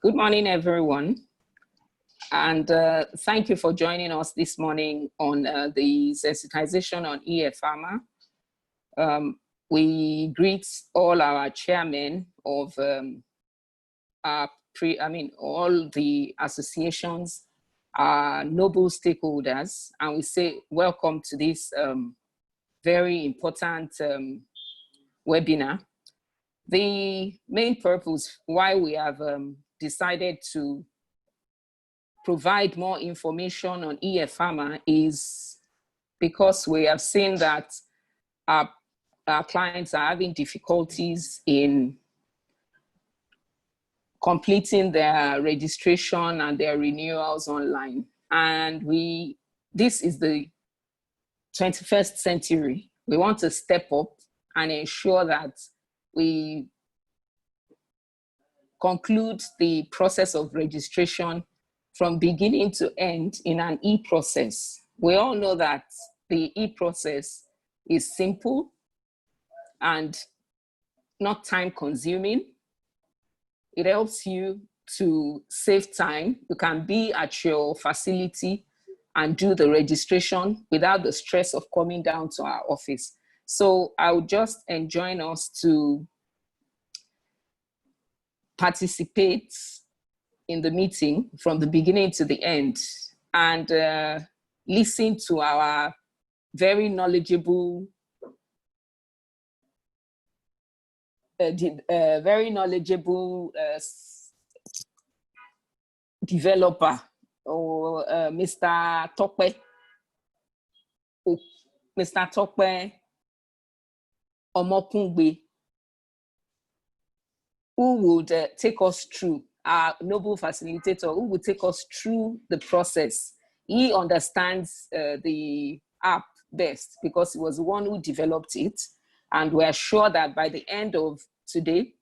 Good morning, everyone. And thank you for joining us this morning on the sensitization on eHEFAMA. We greet all our chairmen of all the associations, our noble stakeholders, and we say welcome to this very important webinar. The main purpose why we have decided to provide more information on eHEFAMA is because we have seen that our clients are having difficulties in completing their registration and their renewals online. And this is the 21st century. We want to step up and ensure that we conclude the process of registration from beginning to end in an e-process. We all know that the e-process is simple and not time consuming. It helps you to save time. You can be at your facility and do the registration without the stress of coming down to our office. So I would just enjoin us to participate in the meeting from the beginning to the end and listen to our very knowledgeable developer, or Mr. Tokwe. Mr. Tokwe Omokungbe, who would take us through, our noble facilitator, who would take us through the process. He understands the app best because he was the one who developed it. And we're sure that by the end of today,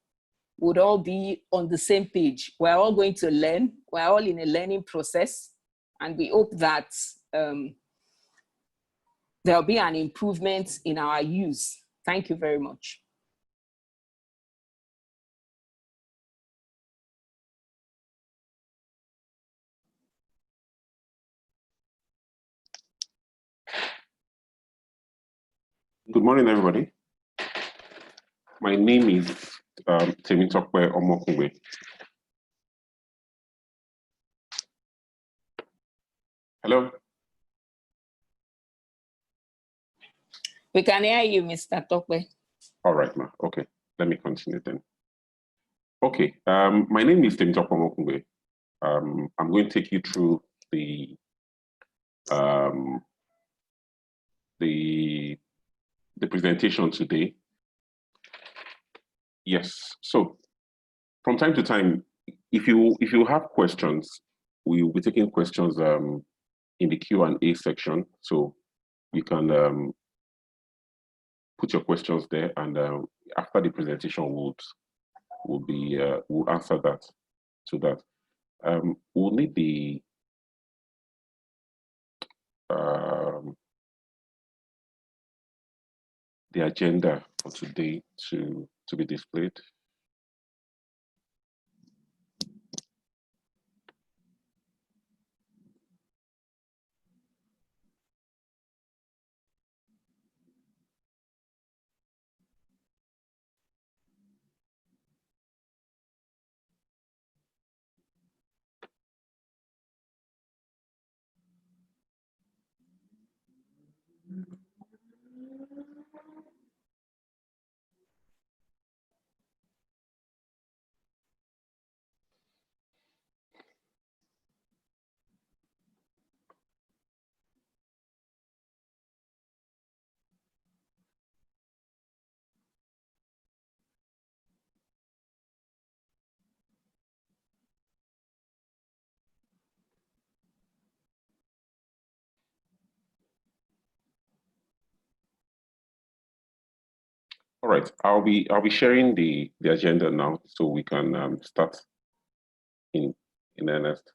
we'll all be on the same page. We're all going to learn. We're all in a learning process. And we hope that there'll be an improvement in our use. Thank you very much. Good morning, everybody. My name is Temitope Omokungbe. Hello. We can hear you, Mr. Tokwe. All right, ma. Okay, let me continue then. Okay, my name is Temitope Omokungbe. I'm going to take you through the presentation today. Yes, so from time to time, if you have questions, we will be taking questions in the Q&A section. So you can put your questions there, and after the presentation, we'll answer that. So that we'll need the agenda for today to be displayed. All right, I'll be sharing the agenda now, so we can start in earnest.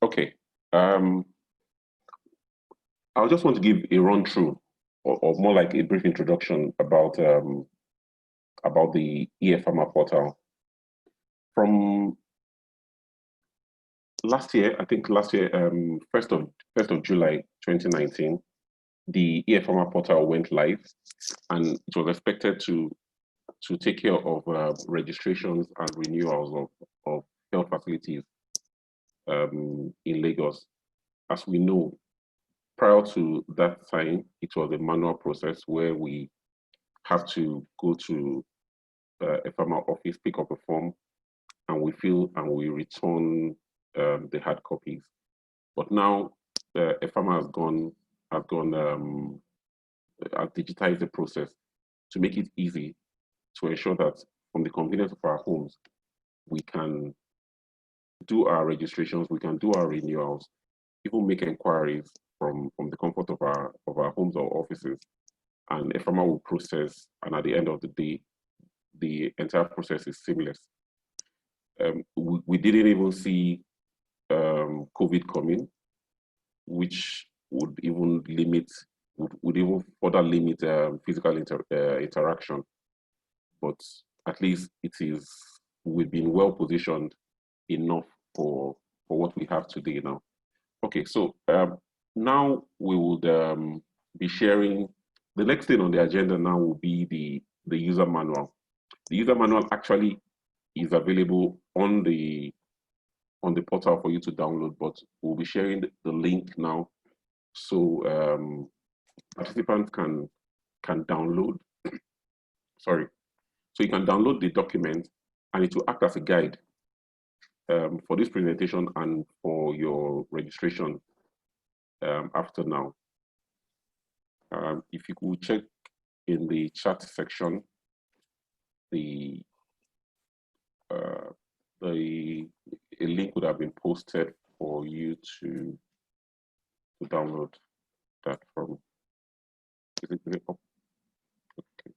Okay, I'll just want to give a run through, or more like a brief introduction about about the eHEFAMA portal. From last year, I think last year, 1st of July 2019, the eHEFAMA portal went live, and it was expected to take care of registrations and renewals of health facilities in Lagos. As we know, prior to that time, it was a manual process where we have to go to HEFAMA office, pick up a form, and we fill and we return the hard copies. But now HEFAMA has digitized the process to make it easy to ensure that from the convenience of our homes, we can do our registrations, we can do our renewals, even make inquiries from the comfort of our homes or offices, and HEFAMA will process, and at the end of the day, the entire process is seamless. We didn't even see COVID coming, which would even further limit physical interaction. But at least we've been well positioned enough for what we have today now. Okay, so now we would be sharing. The next thing on the agenda now will be the user manual. The user manual actually is available on the portal for you to download, but we'll be sharing the link now, so participants can download. Sorry, so you can download the document, and it will act as a guide for this presentation and for your registration after now. If you could check in the chat section, a link would have been posted for you to download that from. Is it up? Okay.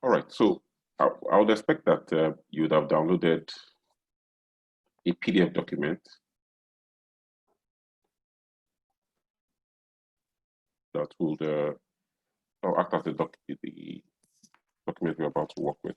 All right, so I would expect that you would have downloaded a PDF document that would act as the document we're about to work with.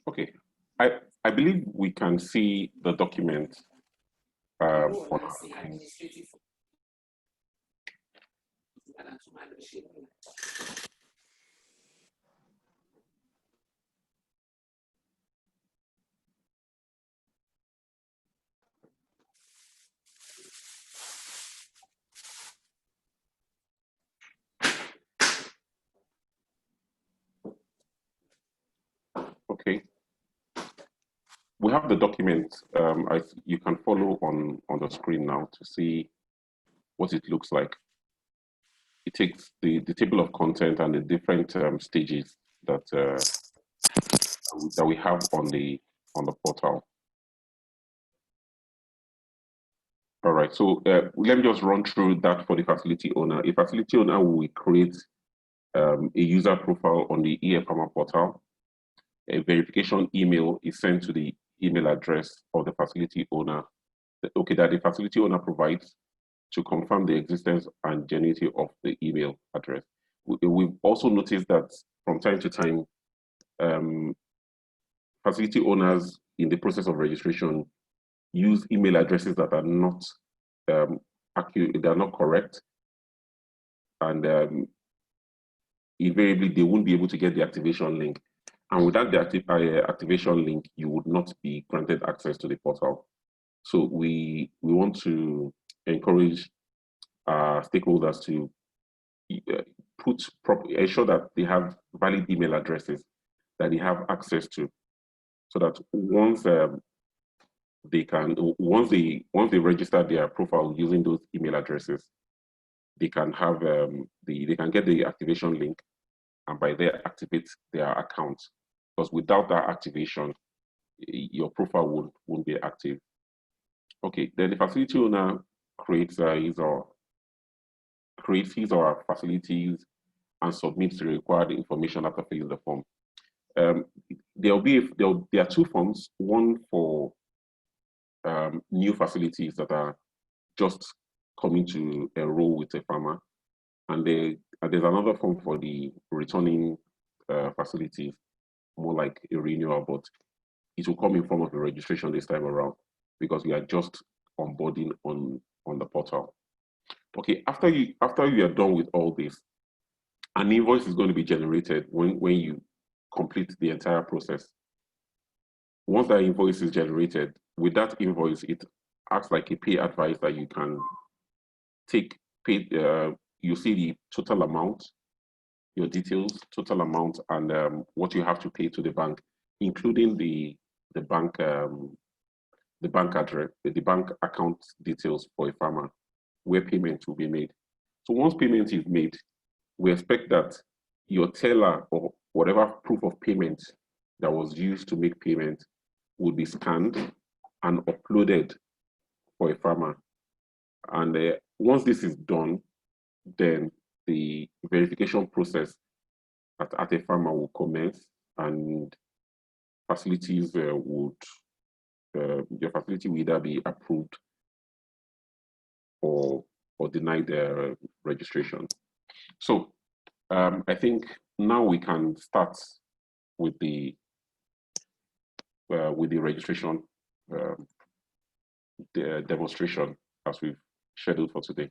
Okay, I believe we can see the document. Okay, we have the document. You can follow on the screen now to see what it looks like. It takes the table of content and the different stages that we have on the portal. All right, so let me just run through that for the facility owner. A facility owner will create a user profile on the eHEFAMA portal. A verification email is sent to the email address of the facility owner, that the facility owner provides to confirm the existence and genuinity of the email address. We've also noticed that from time to time, facility owners in the process of registration use email addresses that are not accurate, they are not correct. and invariably they won't be able to get the activation link. And without the activation link, you would not be granted access to the portal. So we want to encourage stakeholders to ensure that they have valid email addresses that they have access to, so that once they register their profile using those email addresses, they can have they can get the activation link, and by there activate their account. Because without that activation, your profile won't be active. Okay, then the facility owner creates his or her facilities and submits the required information after filling the form. There are two forms, one for new facilities that are just coming to enroll with HEFAMA, and there's another form for the returning facilities, more like a renewal, but it will come in form of a registration this time around because we are just onboarding on the portal. Okay, after you are done with all this, an invoice is going to be generated when you complete the entire process. Once that invoice is generated, with that invoice, it acts like a pay advice that you can take. You see the total amount, your details, total amount, and what you have to pay to the bank, including the bank address, the bank account details for HEFAMA, where payment will be made. So once payment is made, we expect that your teller or whatever proof of payment that was used to make payment will be scanned and uploaded for HEFAMA. And once this is done, then the verification process at HEFAMA will commence, and facilities your facility will either be approved or denied registration. So I think now we can start with the registration demonstration as we've scheduled for today.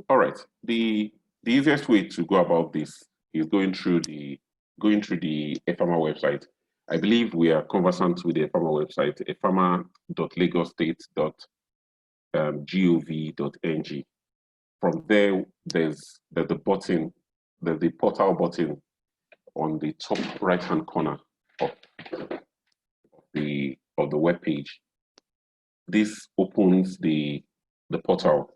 All right. The easiest way to go about this is going through the HEFAMA website. I believe we are conversant with the HEFAMA website, hefama.lagostate.gov.ng. From there, there's the button, the portal button on the top right-hand corner of the web page. This opens the portal.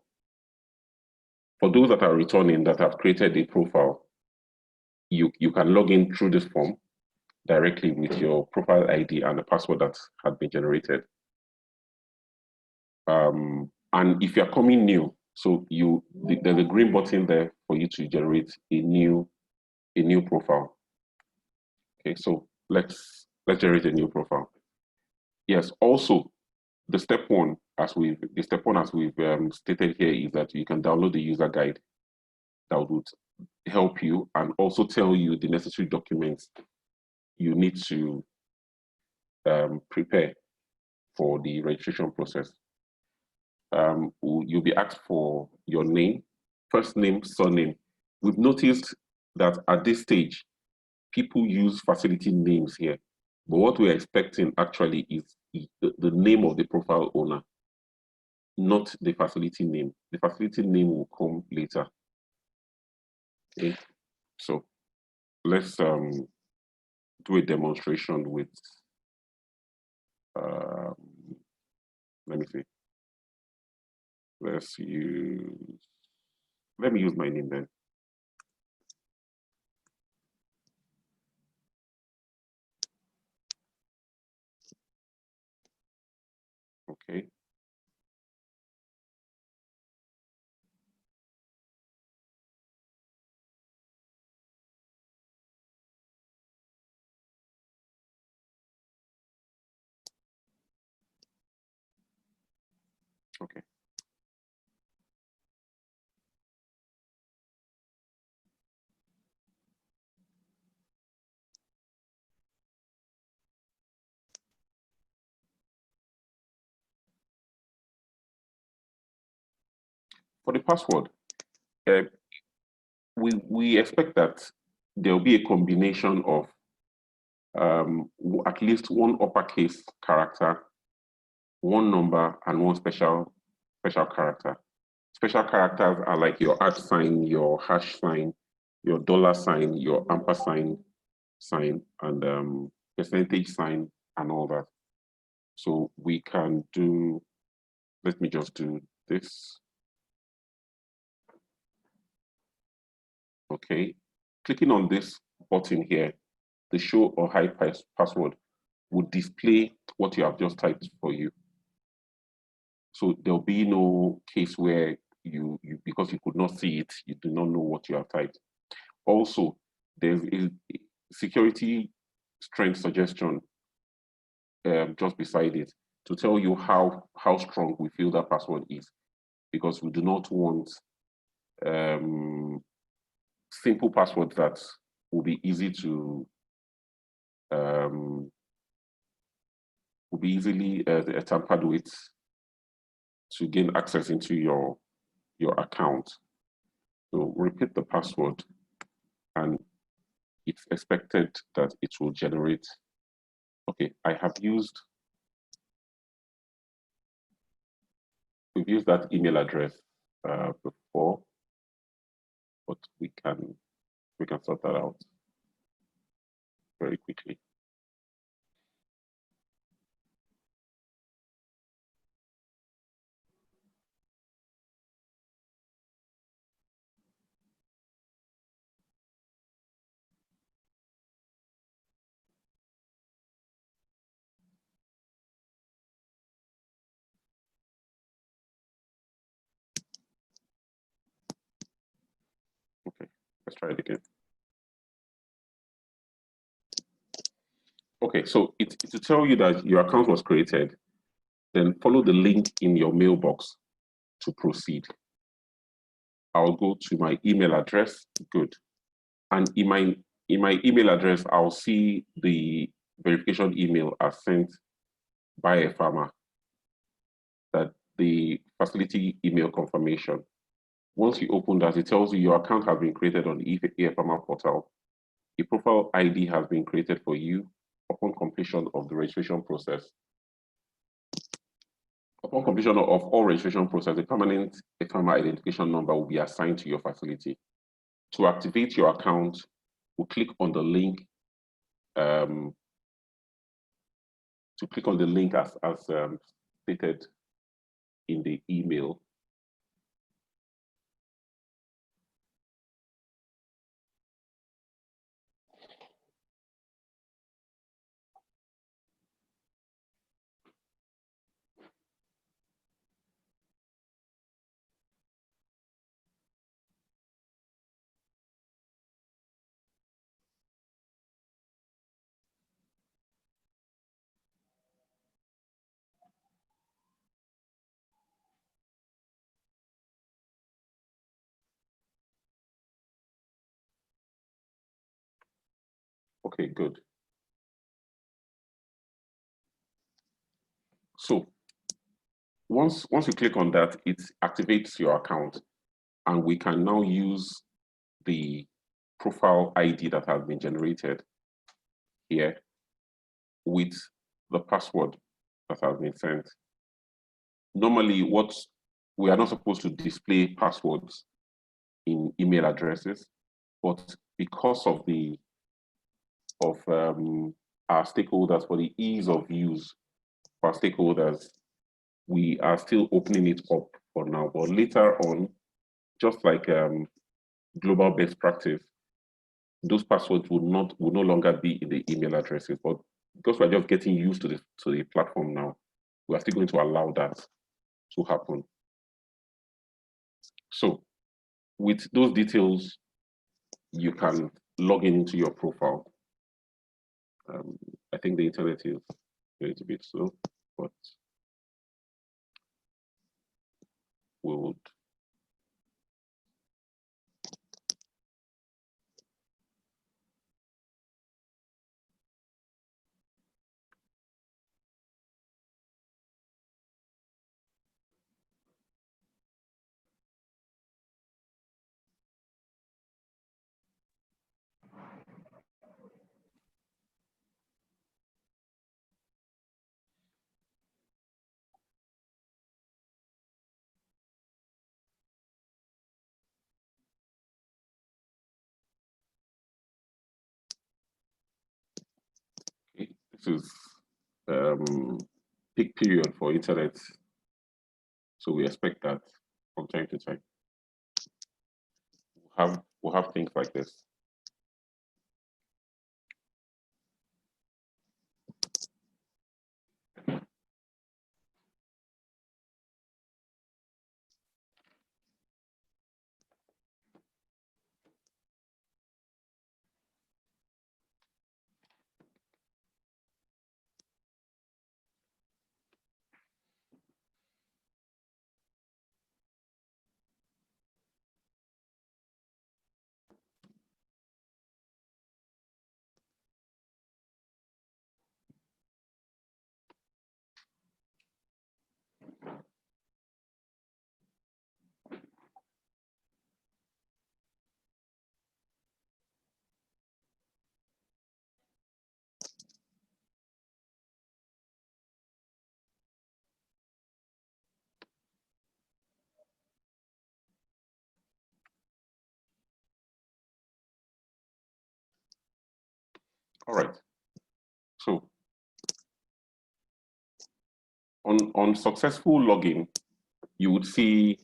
For those that are returning, that have created a profile, you can log in through this form directly with your profile ID and the password that had been generated. And if you're coming new, so there's a green button there for you to generate a new profile. Okay, so let's generate a new profile. Yes, also the step one, as we've stated here, is that you can download the user guide that would help you and also tell you the necessary documents you need to prepare for the registration process. You'll be asked for your name, first name, surname. We've noticed that at this stage, people use facility names here, but what we're expecting actually is the name of the profile owner, not the facility name. The facility name will come later. Okay, so let's do a demonstration with, let me see. Let me use my name then. Okay. Okay. For the password, we expect that there will be a combination of at least one uppercase character, one number, and one special character. Special characters are like your @ sign, your hash sign, your $sign, your ampersand sign, and percentage sign, and all that. So we can do, let me just do this. Okay, clicking on this button here, the show or hide password would display what you have just typed for you. So there'll be no case where you because you could not see it, you do not know what you have typed. Also, there's a security strength suggestion just beside it to tell you how strong we feel that password is, because we do not want simple passwords that will be easy to will be easily tampered with to gain access into your account. So repeat the password, and it's expected that it will generate. Okay, we've used that email address before, but we can sort that out very quickly. Okay, let's try it again. Okay, so it's to tell you that your account was created, then follow the link in your mailbox to proceed. I'll go to my email address, good. And in my email address, I'll see the verification email as sent by HEFAMAA, that the facility email confirmation. Once you open that, it tells you your account has been created on the eHEFAMAA portal. A profile ID has been created for you upon completion of the registration process. Upon completion of all registration process, a permanent HEFAMAA identification number will be assigned to your facility. To activate your account, we'll click on the link as stated in the email. Okay, good. So once you click on that, it activates your account, and we can now use the profile ID that has been generated here with the password that has been sent. Normally, we are not supposed to display passwords in email addresses, but because of our stakeholders, for the ease of use for our stakeholders, we are still opening it up for now. But later on, just like global best practice, those passwords will no longer be in the email addresses. But because we're just getting used to the platform now, we are still going to allow that to happen. So with those details, you can log into your profile. I think the internet is a little bit slow, but we would. This is peak period for internet. So we expect that from time to time. We'll have things like this. All right. So on successful login, you'll see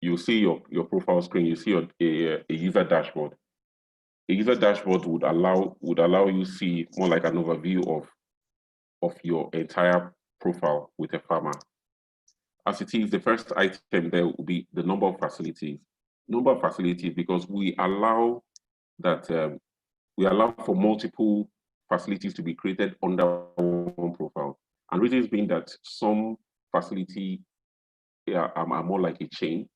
your profile screen. You see a user dashboard. A user dashboard would allow you see more like an overview of your entire profile with HEFAMA. As it is, the first item there will be the number of facilities. Number of facilities, because we allow for multiple facilities to be created under one profile. And reasons being that some facility are more like a chain.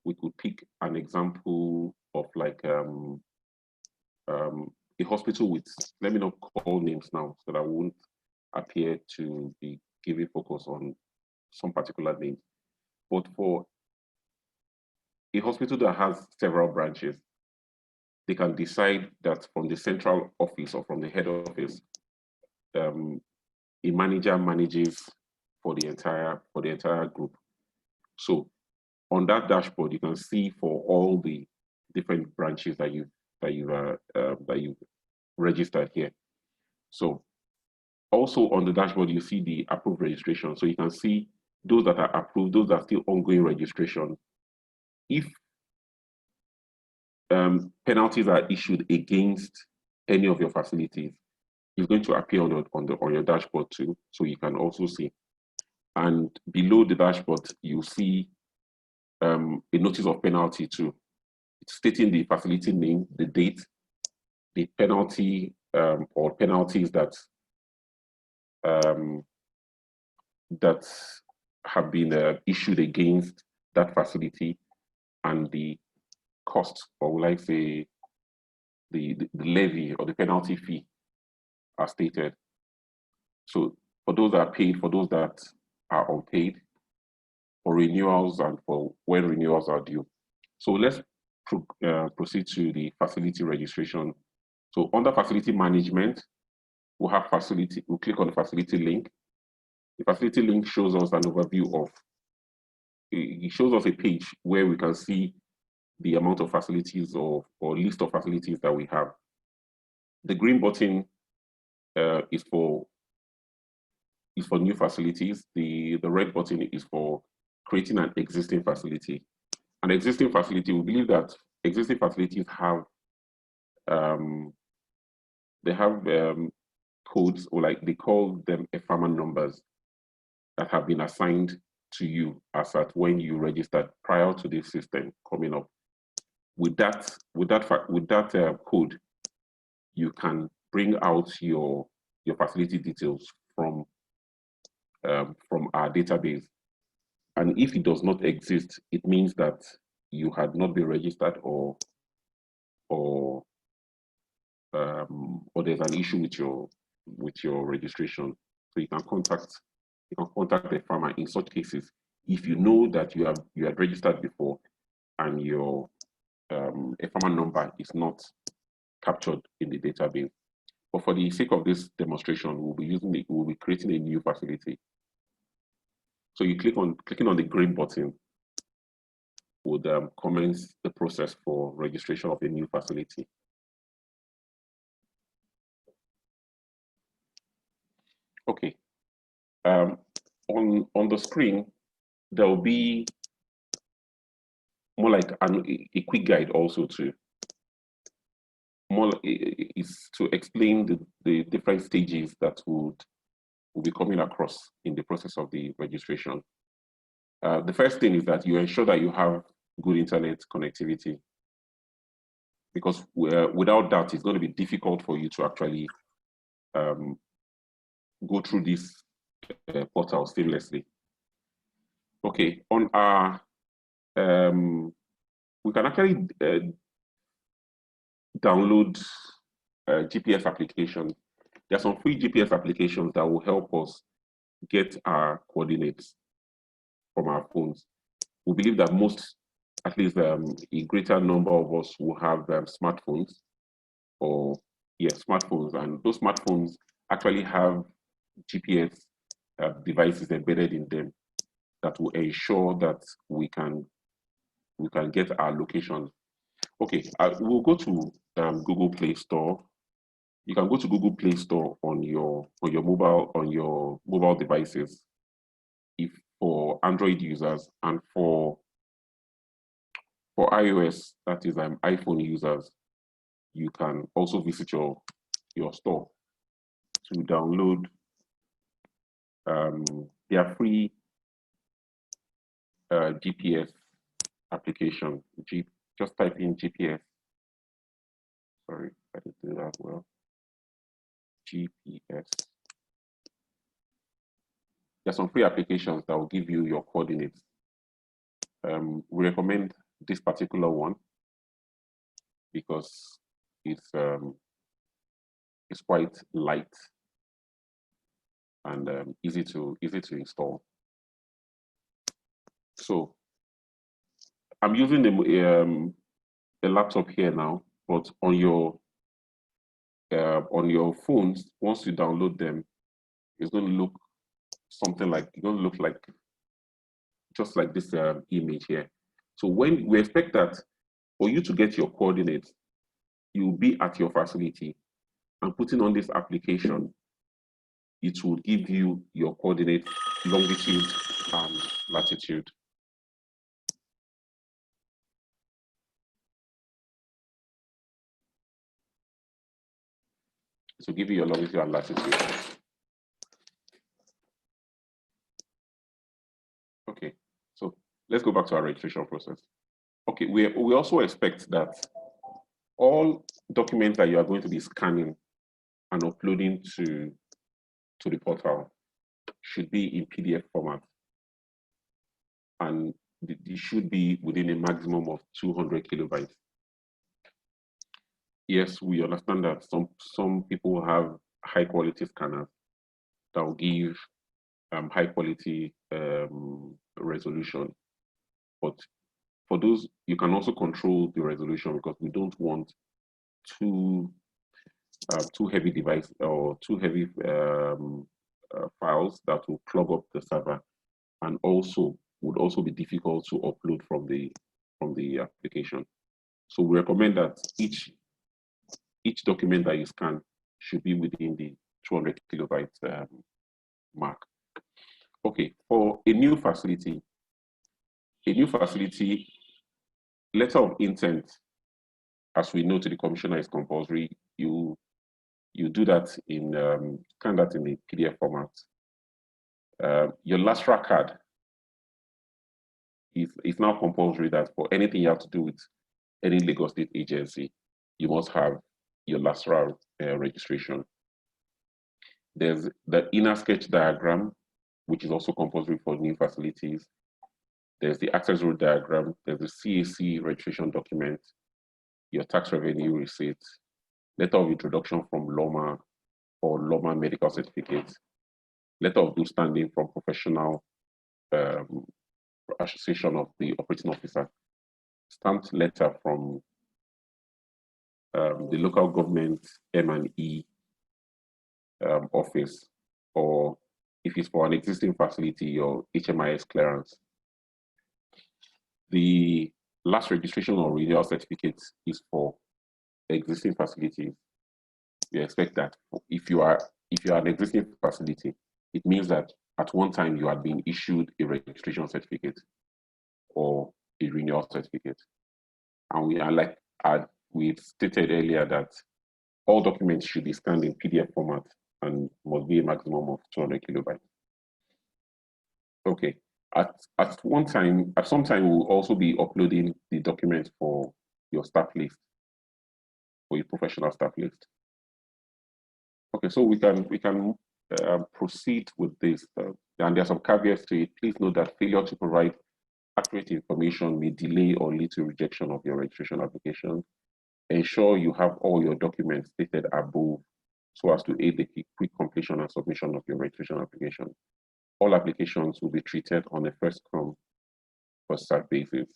We could pick an example of like a hospital with, let me not call names now so that I won't appear to be giving focus on some particular names. But for a hospital that has several branches, they can decide that from the central office or from the head office, a manager manages for the entire group. So on that dashboard, you can see for all the different branches that you've registered here. So also on the dashboard, you see the approved registration. So you can see those that are approved, those that are still ongoing registration. If penalties are issued against any of your facilities, it's going to appear on your dashboard too, so you can also see. And below the dashboard, you see a notice of penalty too. It's stating the facility name, the date, the penalty or penalties that have been issued against that facility, and the cost, or will I say the levy or the penalty fee are stated. So for those that are paid, for those that are unpaid, for renewals, and for when renewals are due. So let's proceed to the facility registration. So under facility management, we'll have facility, we'll click on the facility link. The facility link shows us an overview of, it shows us a page where we can see the amount of facilities or list of facilities that we have. The green button is for new facilities. The red button is for creating an existing facility. An existing facility, we believe that existing facilities have codes, or like they call them HEFAMA numbers, that have been assigned to you as at when you registered prior to this system coming up. With that code, you can bring out your facility details from our database. And if it does not exist, it means that you had not been registered, or there's an issue with your registration. So you can contact HEFAMA in such cases if you know that you had registered before and your HEFAMA number is not captured in the database. But for the sake of this demonstration, we'll be creating a new facility. So you clicking on the green button would commence the process for registration of a new facility. Okay. On the screen, there will be more like a quick guide also to is to explain the different stages that will be coming across in the process of the registration. The first thing is that you ensure that you have good internet connectivity, because without that, it's going to be difficult for you to actually go through this portal seamlessly. Okay, on our, we can actually download GPS applications. There are some free GPS applications that will help us get our coordinates from our phones. We believe that most, at least a greater number of us will have smartphones, or smartphones, and those smartphones actually have GPS devices embedded in them that will ensure that we can get our location. Okay, we'll go to Google Play Store. You can go to Google Play Store on your mobile devices, if for Android users, and for iOS, that is iPhone users, you can also visit your store to download their free GPS application. Just type in GPS. Sorry, I didn't do that well. GPS. There's some free applications that will give you your coordinates. We recommend this particular one because it's quite light and easy to install. So I'm using the laptop here now, but on your phones, once you download them, it's going to look something like, it's going to look like just like this image here. So when we expect that for you to get your coordinates, you'll be at your facility, and putting on this application, it will give you your coordinate, longitude and latitude. So give you your longitude and latitude. Okay, so let's go back to our registration process. Okay, we also expect that all documents that you are going to be scanning and uploading to the portal should be in PDF format, and they should be within a maximum of 200 kilobytes. Yes, we understand that some people have high quality scanners that will give high quality resolution, but for those, you can also control the resolution, because we don't want too heavy device or too heavy files that will clog up the server, and also would also be difficult to upload from the application. So we recommend that each document that you scan should be within the 200 kilobytes mark. Okay, for a new facility, letter of intent, as we know, to the commissioner is compulsory. You do that in scan that in the PDF format. Your LASTRA card is now compulsory, that for anything you have to do with any Lagos State agency, you must have your LASTRA registration. There's the inner sketch diagram, which is also compulsory for new facilities. There's the access road diagram. There's the CAC registration document, your tax revenue receipt, letter of introduction from LOMA or LOMA medical certificate, letter of good standing from professional association of the operating officer, stamped letter from the local government M&E office, or if it's for an existing facility, your HMIS clearance. The last registration or renewal certificate is for existing facilities. We expect that if you are if you are an existing facility, it means that at one time you had been issued a registration certificate or a renewal certificate. And we are like, we stated earlier that all documents should be scanned in PDF format and must be a maximum of 200 kilobytes. Okay. At some time, we'll also be uploading the documents for your staff list, for your professional staff list. Okay, so we can proceed with this. And there are some caveats to it. Please note that failure to provide accurate information may delay or lead to rejection of your registration application. Ensure you have all your documents stated above so as to aid the quick completion and submission of your registration application. All applications will be treated on a first come, first served basis.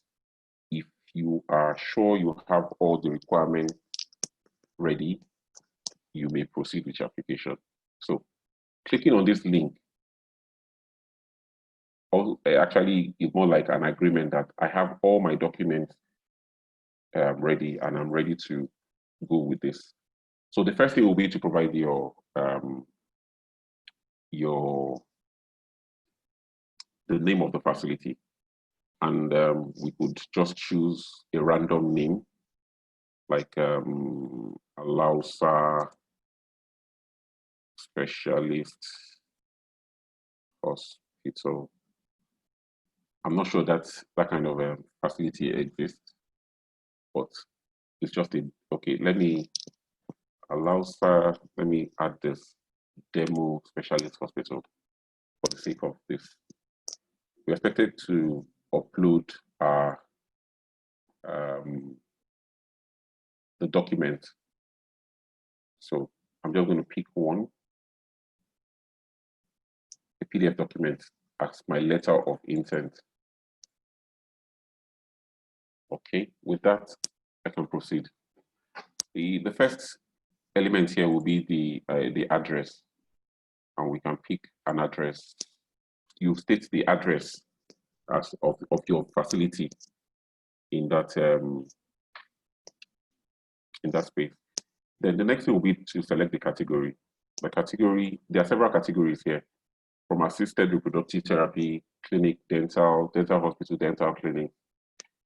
If you are sure you have all the requirements ready, you may proceed with your application. So clicking on this link actually is more like an agreement that I have all my documents ready and I'm ready to go with this. So the first thing will be to provide the name of the facility. And we could just choose a random name like Alausa Specialist Hospital. I'm not sure that kind of a facility exists, but it's just okay. Let me add this demo specialist hospital for the sake of this. We're expected to upload the document. So I'm just going to pick one, a PDF document as my letter of intent. Okay, with that, I can proceed. The first element here will be the address, and we can pick an address. You state the address as of your facility in that space. Then the next thing will be to select the category. The category, there are several categories here, from assisted reproductive therapy, clinic, dental hospital, dental clinic.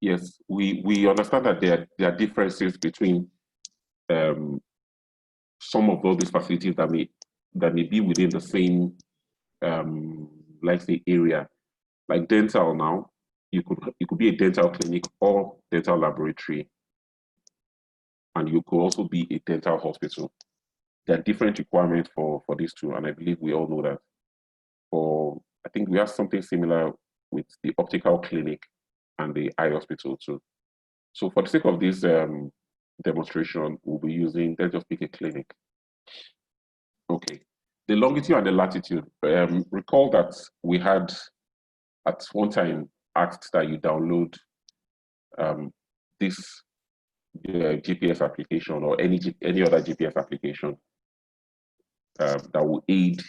Yes, we understand that there are differences between some of all these facilities that may be within the same let's say area. Like dental now, it could be a dental clinic or dental laboratory, and you could also be a dental hospital. There are different requirements for these two, and I believe we all know that. I think we have something similar with the optical clinic and the eye hospital too. So for the sake of this demonstration, we'll be using, let's just pick a clinic. Okay, the longitude and the latitude. Recall that we had at one time asked that you download this GPS application or any other GPS application that will aid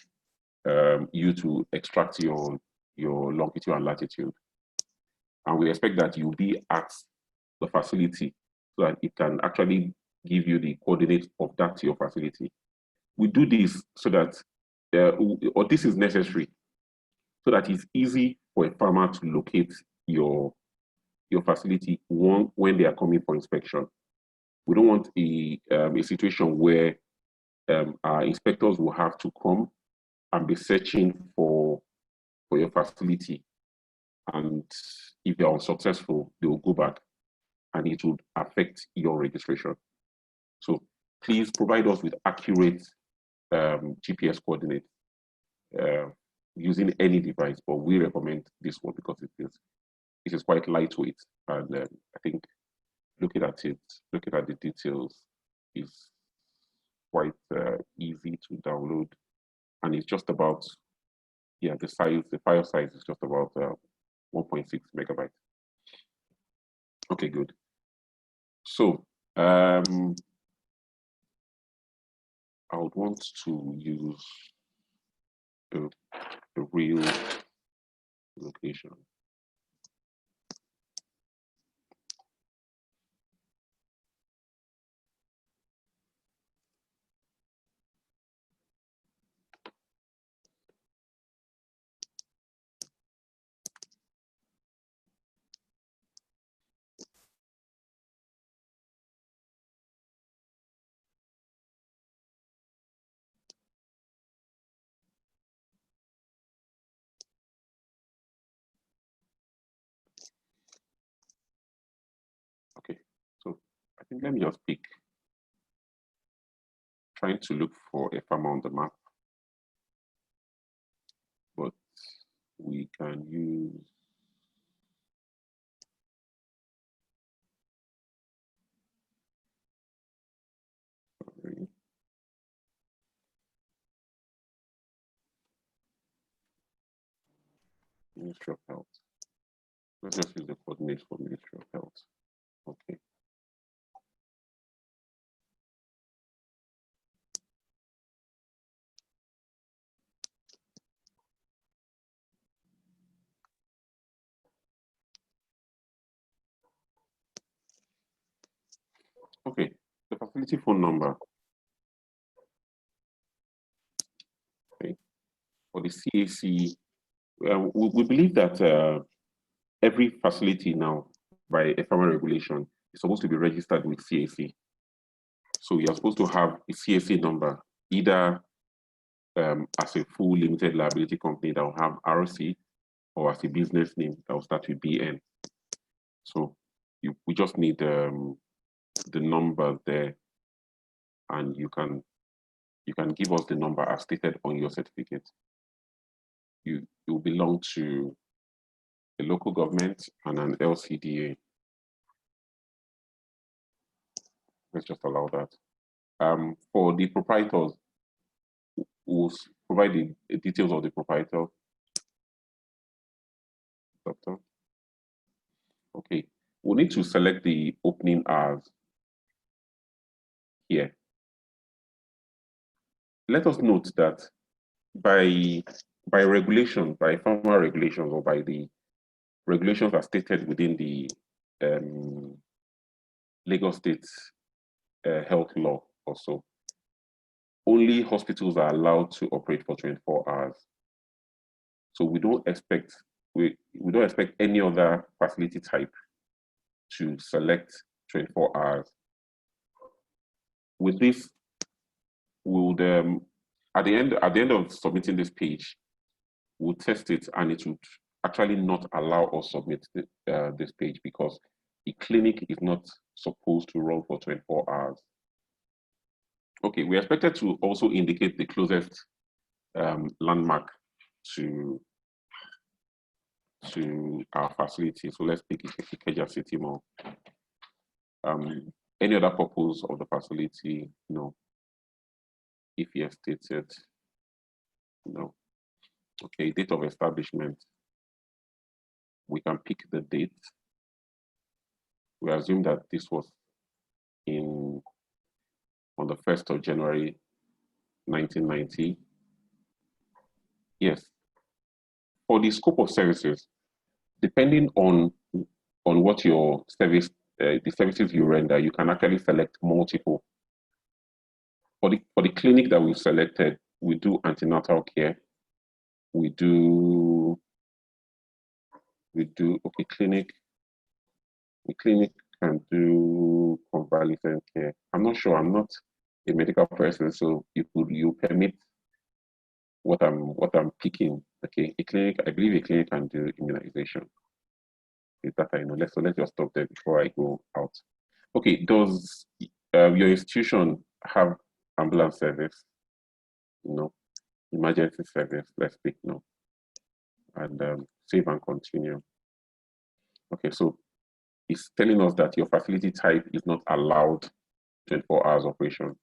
you to extract your longitude and latitude. And we expect that you'll be at the facility so that it can actually give you the coordinates of that your facility. We do this so that, or this is necessary, so that it's easy for a farmer to locate your facility when they are coming for inspection. We don't want a situation where our inspectors will have to come and be searching for your facility, and if they're unsuccessful, they will go back and it would affect your registration. So please provide us with accurate GPS coordinates using any device, but we recommend this one because it is quite lightweight, and I think looking at the details is quite easy to download, and it's just about, yeah, the file size is just about 1.6 megabytes. Okay, good. So I would want to use a real location. think let me just pick, trying to look for HEFAMA on the map, but we can use Ministry of Health. Let's just use the coordinates for Ministry of Health. Okay. Okay, the facility phone number. Okay, for the CAC, we believe that every facility now, by HEFAMA regulation, is supposed to be registered with CAC. So you're supposed to have a CAC number, either as a full limited liability company that will have RC, or as a business name that will start with BN. So we just need the number there, and you can give us the number as stated on your certificate. You belong to a local government and an LCDA. Let's just allow that. For the proprietors, we'll provide the details of the proprietor. Doctor. Okay, we'll need to select the opening hours here. Let us note that by regulation, by HEFAMA regulations, or by the regulations as stated within the Lagos State health law also, only hospitals are allowed to operate for 24 hours. So we don't expect any other facility type to select 24 hours. With this, we would at the end of submitting this page, we'll test it, and it would actually not allow us submit this page, because a clinic is not supposed to run for 24 hours. Okay, we expected to also indicate the closest landmark to our facility. So let's pick Ikeja City Mall. Any other purpose of the facility? No. If yes stated, no. Okay, date of establishment. We can pick the date. We assume that this was on the 1st of January 1990. Yes. For the scope of services, depending on what your service, the services you render, you can actually select multiple. For the clinic that we've selected, we do antenatal care. We do okay, clinic. The clinic can do convalescent care. I'm not sure. I'm not a medical person, so you permit what I'm picking. Okay, a clinic. I believe a clinic can do immunization. Is that I know? Let's just stop there before I go out. Okay, does your institution have ambulance service? No. Emergency service? Let's pick no. And save and continue. Okay, so it's telling us that your facility type is not allowed 24 hours operation.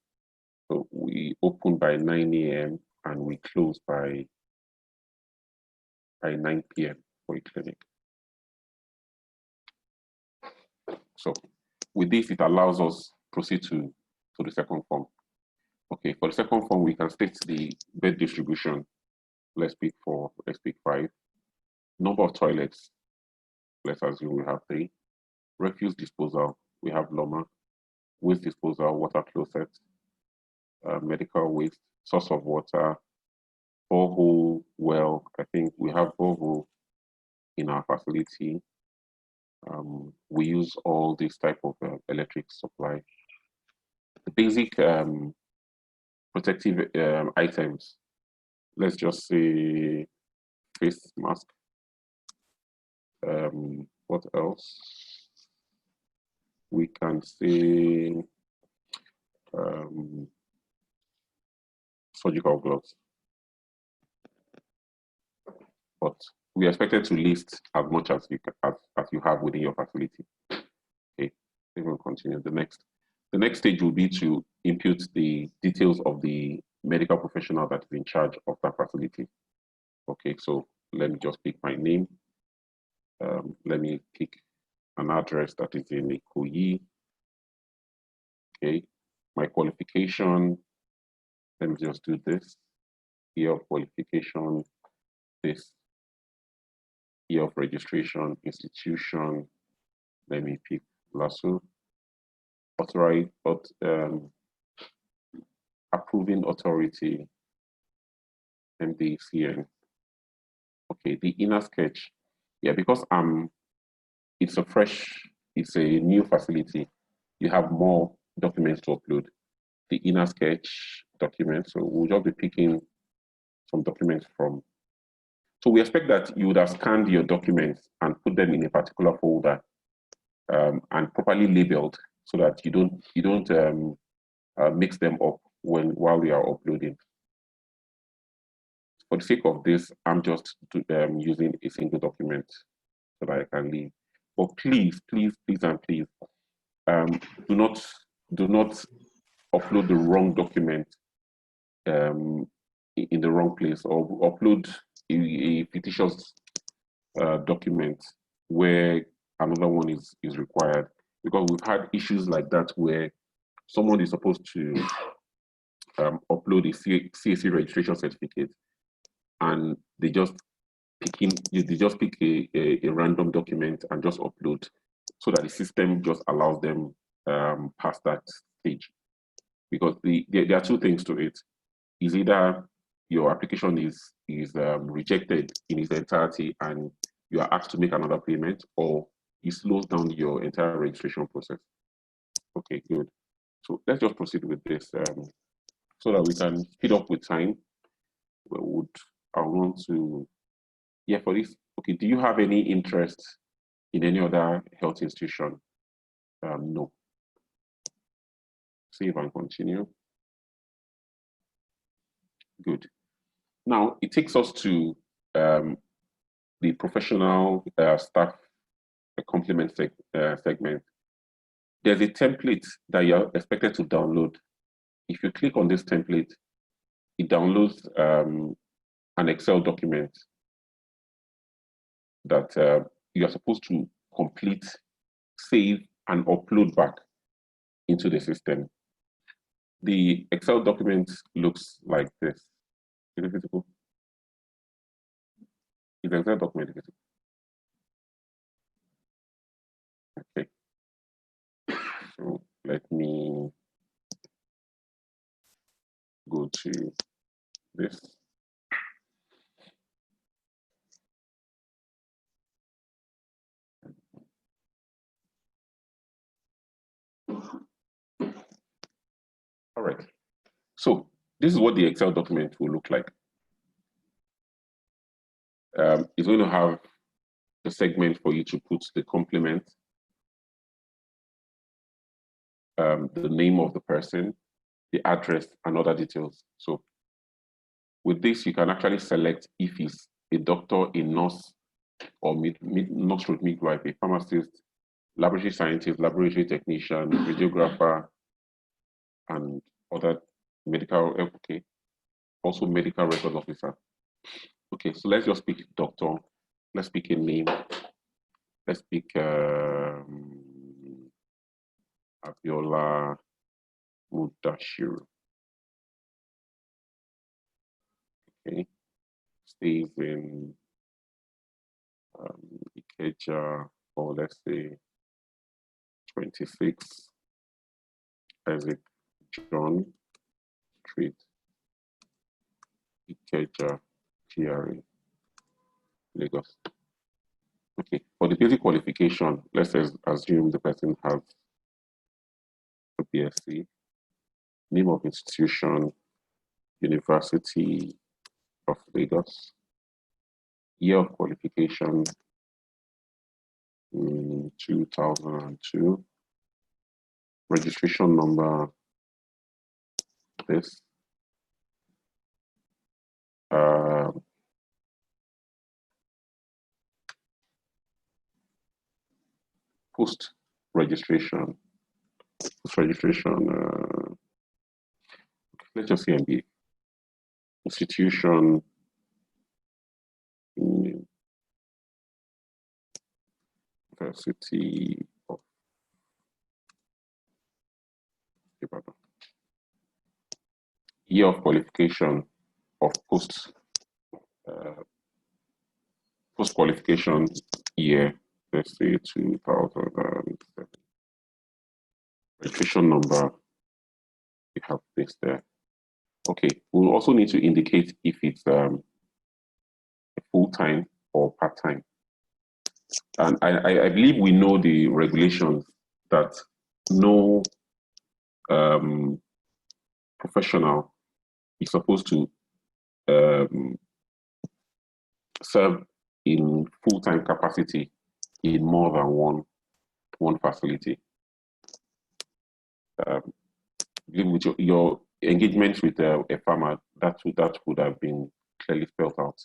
So we open by 9 a.m. and we close by 9 p.m. for a clinic. So with this, it allows us proceed to the second form. Okay, for the second form, we can state the bed distribution. Let's pick 5. Number of toilets, let's assume we have 3. Refuse disposal, we have LOMA. Waste disposal, water closet. Medical waste, source of water, borehole, well, I think we have borehole in our facility. We use all this type of electric supply. The basic protective items, let's just say face mask. What else? we can say surgical gloves. But we are expected to list as much as you have within your facility. Okay, we will continue. The next stage will be to input the details of the medical professional that is in charge of that facility. Okay, so let me just pick my name. Let me pick an address that is in Ikoyi. Okay, my qualification. Let me just do this. Year of qualification, this. Year of registration, institution. Let me pick LASU. Authorized, approving authority, MDCN. Okay, the inner sketch. Yeah, because it's a new facility. You have more documents to upload. The inner sketch document. So we'll just be picking some documents from. So we expect that you would have scanned your documents and put them in a particular folder and properly labeled so that you don't mix them up while we are uploading. For the sake of this, I'm just using a single document so that I can leave. But please, please, please, and please, do not upload the wrong document in the wrong place, or upload a fictitious document where another one is required, because we've had issues like that where someone is supposed to upload a CAC registration certificate, and they just pick a random document and just upload, so that the system just allows them past that stage. Because there are two things to it. Is either your application is rejected in its entirety and you are asked to make another payment, or it slows down your entire registration process. Okay, good. So let's just proceed with this so that we can speed up with time. I want to, yeah, for this, okay, do you have any interest in any other health institution? No. Save and continue. Good. Now it takes us to the professional staff complement segment. There's a template that you're expected to download. If you click on this template, it downloads an Excel document that you are supposed to complete, save, and upload back into the system. The Excel document looks like this. Is it visible? Is the Excel document visible? Okay. So let me go to this. All right. So this is what the Excel document will look like. It's going to have the segment for you to put the complement, the name of the person, the address, and other details. So with this, you can actually select if he's a doctor, a nurse, or nurse with midwife, a pharmacist, laboratory scientist, laboratory technician, radiographer, and other medical, okay, also medical record officer. Okay, so let's just pick doctor. Let's pick a name. Let's pick Abiola Mudashiru. Okay, stays in Ikeja, or let's say 26 Isaac John Street, Ikeja, GRA, Lagos. Okay, for the basic qualification, let's assume the person has a BSc, name of institution, University of Lagos, year of qualification, 2002, registration number, this, post registration, let's just say MBA, institution, University of Ibadan. Year of qualification of post qualification year, let's say 2007. Registration number, we have this there. Okay, we'll also need to indicate if it's full-time or part-time. And I believe we know the regulations that no professional is supposed to serve in full-time capacity in more than one facility. With your engagement with HEFAMAA, that would have been clearly spelled out.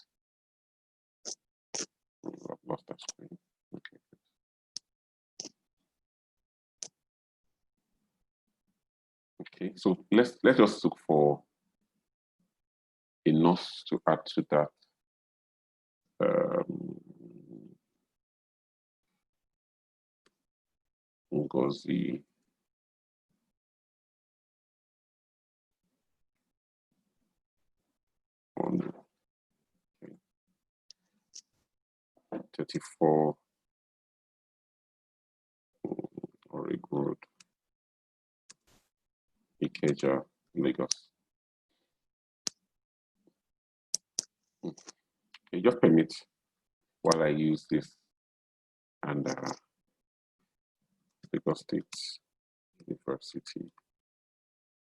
I've lost that screen. Okay. Okay, so let's just look for a nurse to add to that. Ngozi. On 34 Orig Road, Ikeja, Lagos. Okay, just permit while I use this and Lagos State University,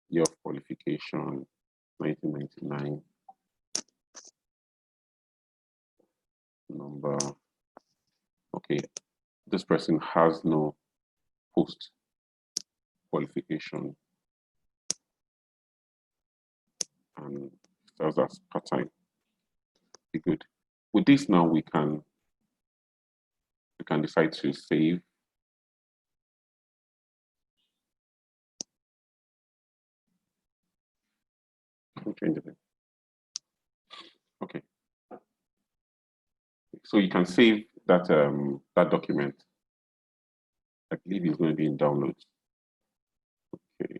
year of qualification, 1999. Number, okay, this person has no post qualification and serves as part-time. Be good. With this now we can decide to save. Change it. Okay. So you can save that that document. I believe it's going to be in downloads. Okay.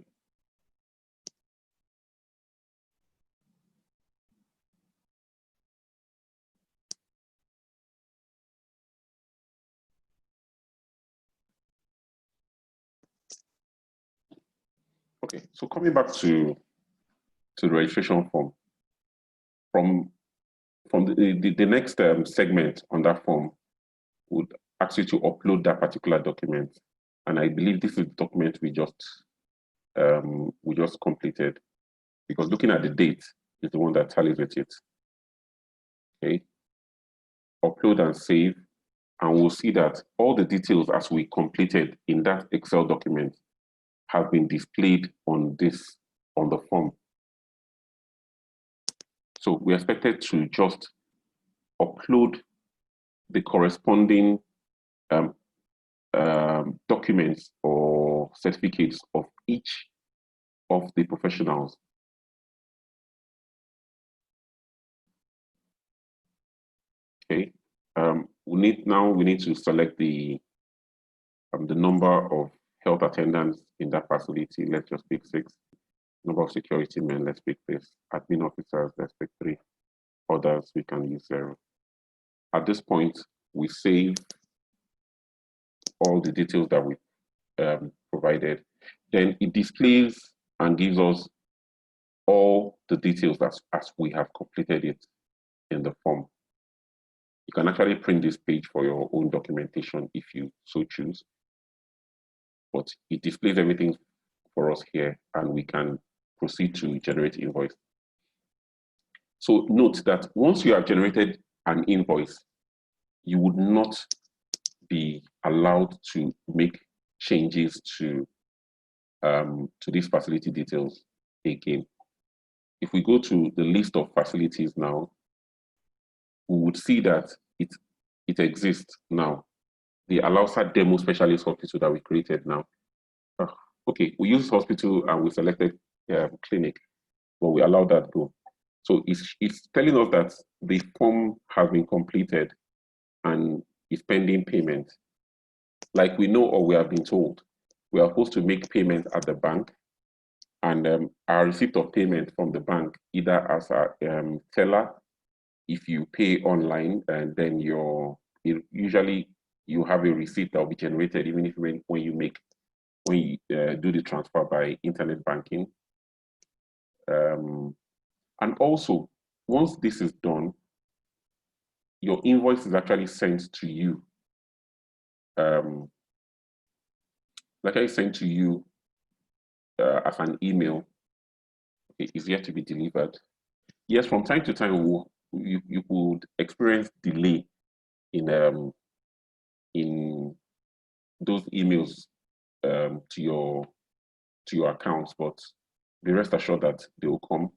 Okay. So coming back to the registration form, from the next segment on that form would ask you to upload that particular document, and I believe this is the document we just completed, because looking at the date is the one that tallies with it. Okay, upload and save, and we'll see that all the details as we completed in that Excel document have been displayed on the form. So we expected to just upload the corresponding documents or certificates of each of the professionals. Okay, we need to select the number of health attendants in that facility. Let's just pick 6. Number of security men, let's pick this. Admin officers, let's pick 3. Others, we can use 0. At this point, we save all the details that we provided. Then it displays and gives us all the details as we have completed it in the form. You can actually print this page for your own documentation if you so choose. But it displays everything for us here, and we can proceed to generate invoice. So note that once you have generated an invoice, you would not be allowed to make changes to to these facility details again. If we go to the list of facilities now, we would see that it exists now. The Alausa Demo Specialist Hospital that we created now. Okay, we use hospital and we selected clinic, but we allowed that go. So it's telling us that the form has been completed and is pending payment. Like we know or we have been told, we are supposed to make payment at the bank, and our receipt of payment from the bank, either as a teller, if you pay online, and then usually you have a receipt that will be generated even if when you do the transfer by internet banking. And also, once this is done, your invoice is actually sent to you. Like I sent to you as an email. Okay, is yet to be delivered. Yes, from time to time, you could experience delay in those emails to your accounts, but be rest assured that they will come.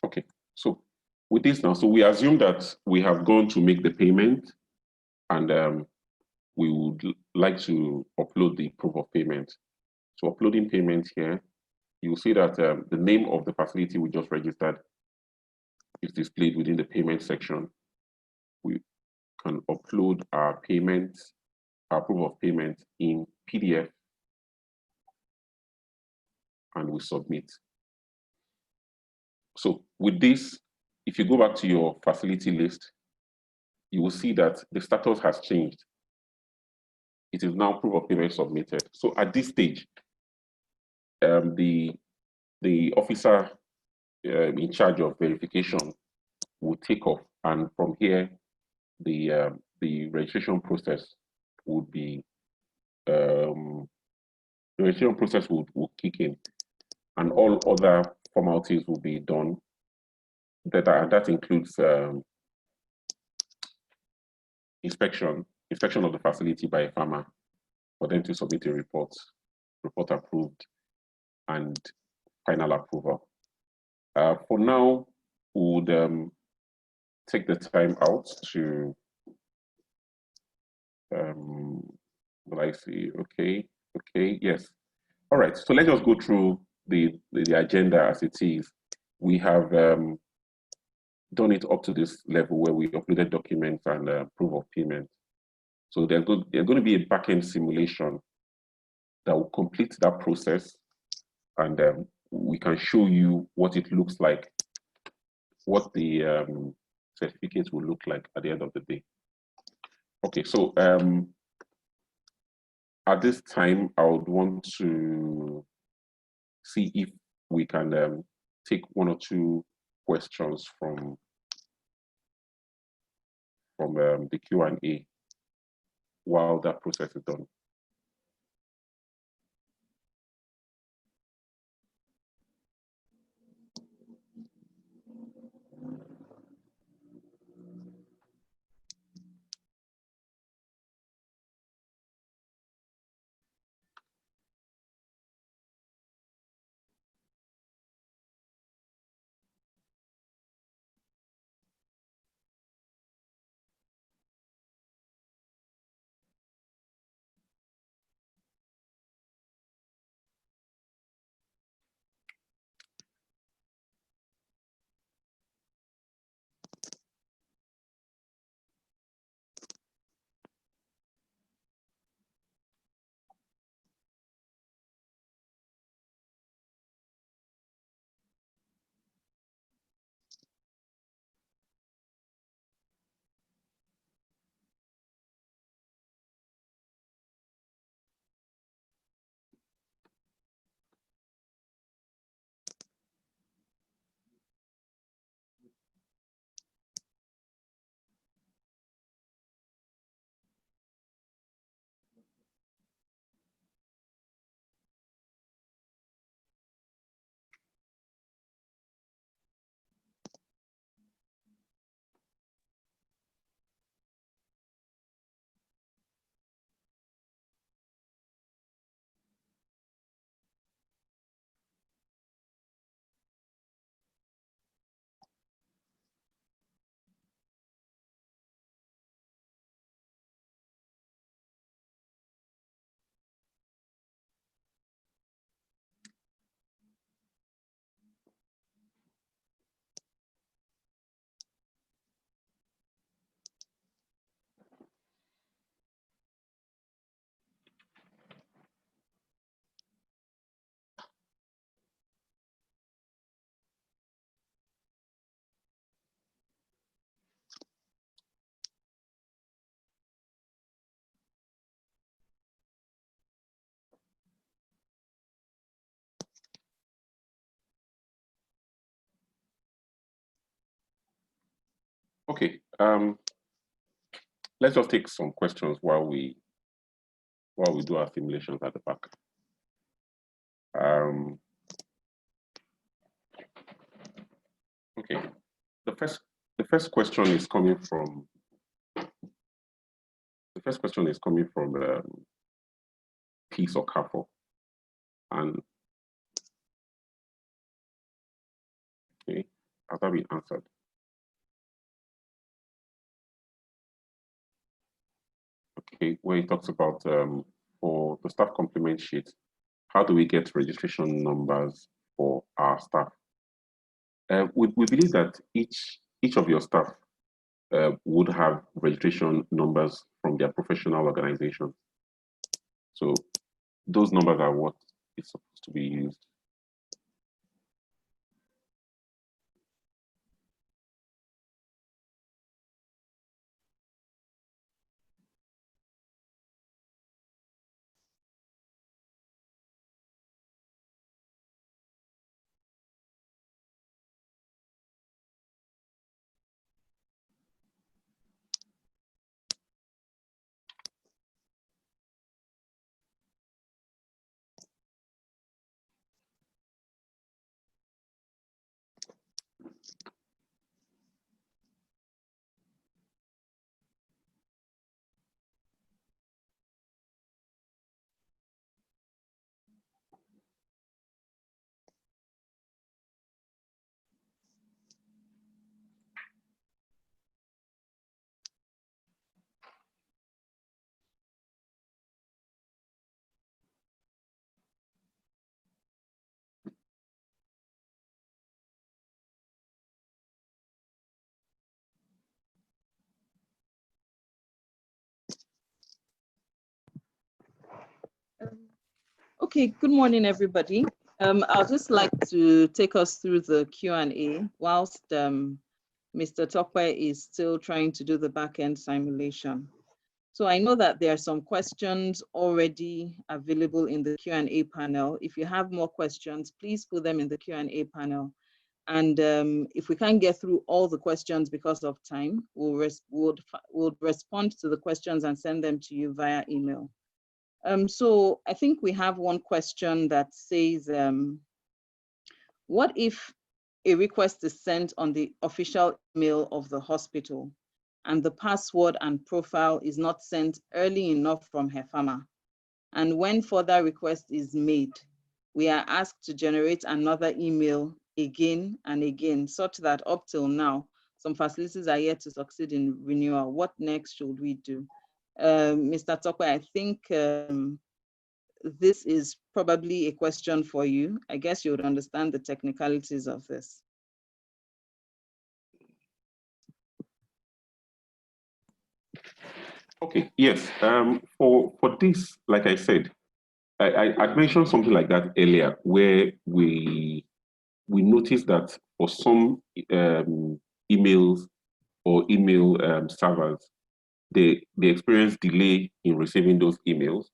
Okay, so with this now, so we assume that we have gone to make the payment, and we would like to upload the proof of payment. So uploading payment here, you'll see that the name of the facility we just registered is displayed within the payment section. We can upload our payment, our proof of payment in PDF, and we submit. So with this, if you go back to your facility list, you will see that the status has changed. It is now proof of payment submitted. So at this stage, the officer in charge of verification will take off, and from here, the registration process would be the registration process will kick in, and all other formalities will be done. That includes inspection of the facility by HEFAMAA for them to submit a report approved, and final approval. For now, we would take the time out to will I see? Okay, yes. All right, so let's just go through the agenda as it is. We have done it up to this level where we uploaded documents and proof of payment. So there's going to be a backend simulation that will complete that process, and we can show you what it looks like, what the certificates will look like at the end of the day. Okay, so at this time, I would want to see if we can take one or two questions from the Q&A while that process is done. Okay. Let's just take some questions while we do our simulations at the back. Okay. The first question is coming from Peace or Carfor. And okay, has that been answered? Okay, where he talks about for the staff complement sheet, how do we get registration numbers for our staff? We believe that each of your staff would have registration numbers from their professional organization. So those numbers are what is supposed to be used. Okay, good morning, everybody. I'll just like to take us through the Q&A whilst Mr. Tokwe is still trying to do the back-end simulation. So I know that there are some questions already available in the Q&A panel. If you have more questions, please put them in the Q&A panel. And if we can't get through all the questions because of time, we'll respond to the questions and send them to you via email. So I think we have one question that says, what if a request is sent on the official email of the hospital and the password and profile is not sent early enough from HEFAMAA? And when further request is made, we are asked to generate another email again and again, such that up till now, some facilities are yet to succeed in renewal. What next should we do? Mr. Tokwe, I think this is probably a question for you. I guess you would understand the technicalities of this. Okay, yes. For this, like I said, I mentioned something like that earlier, where we noticed that for some emails or email servers, they experience delay in receiving those emails,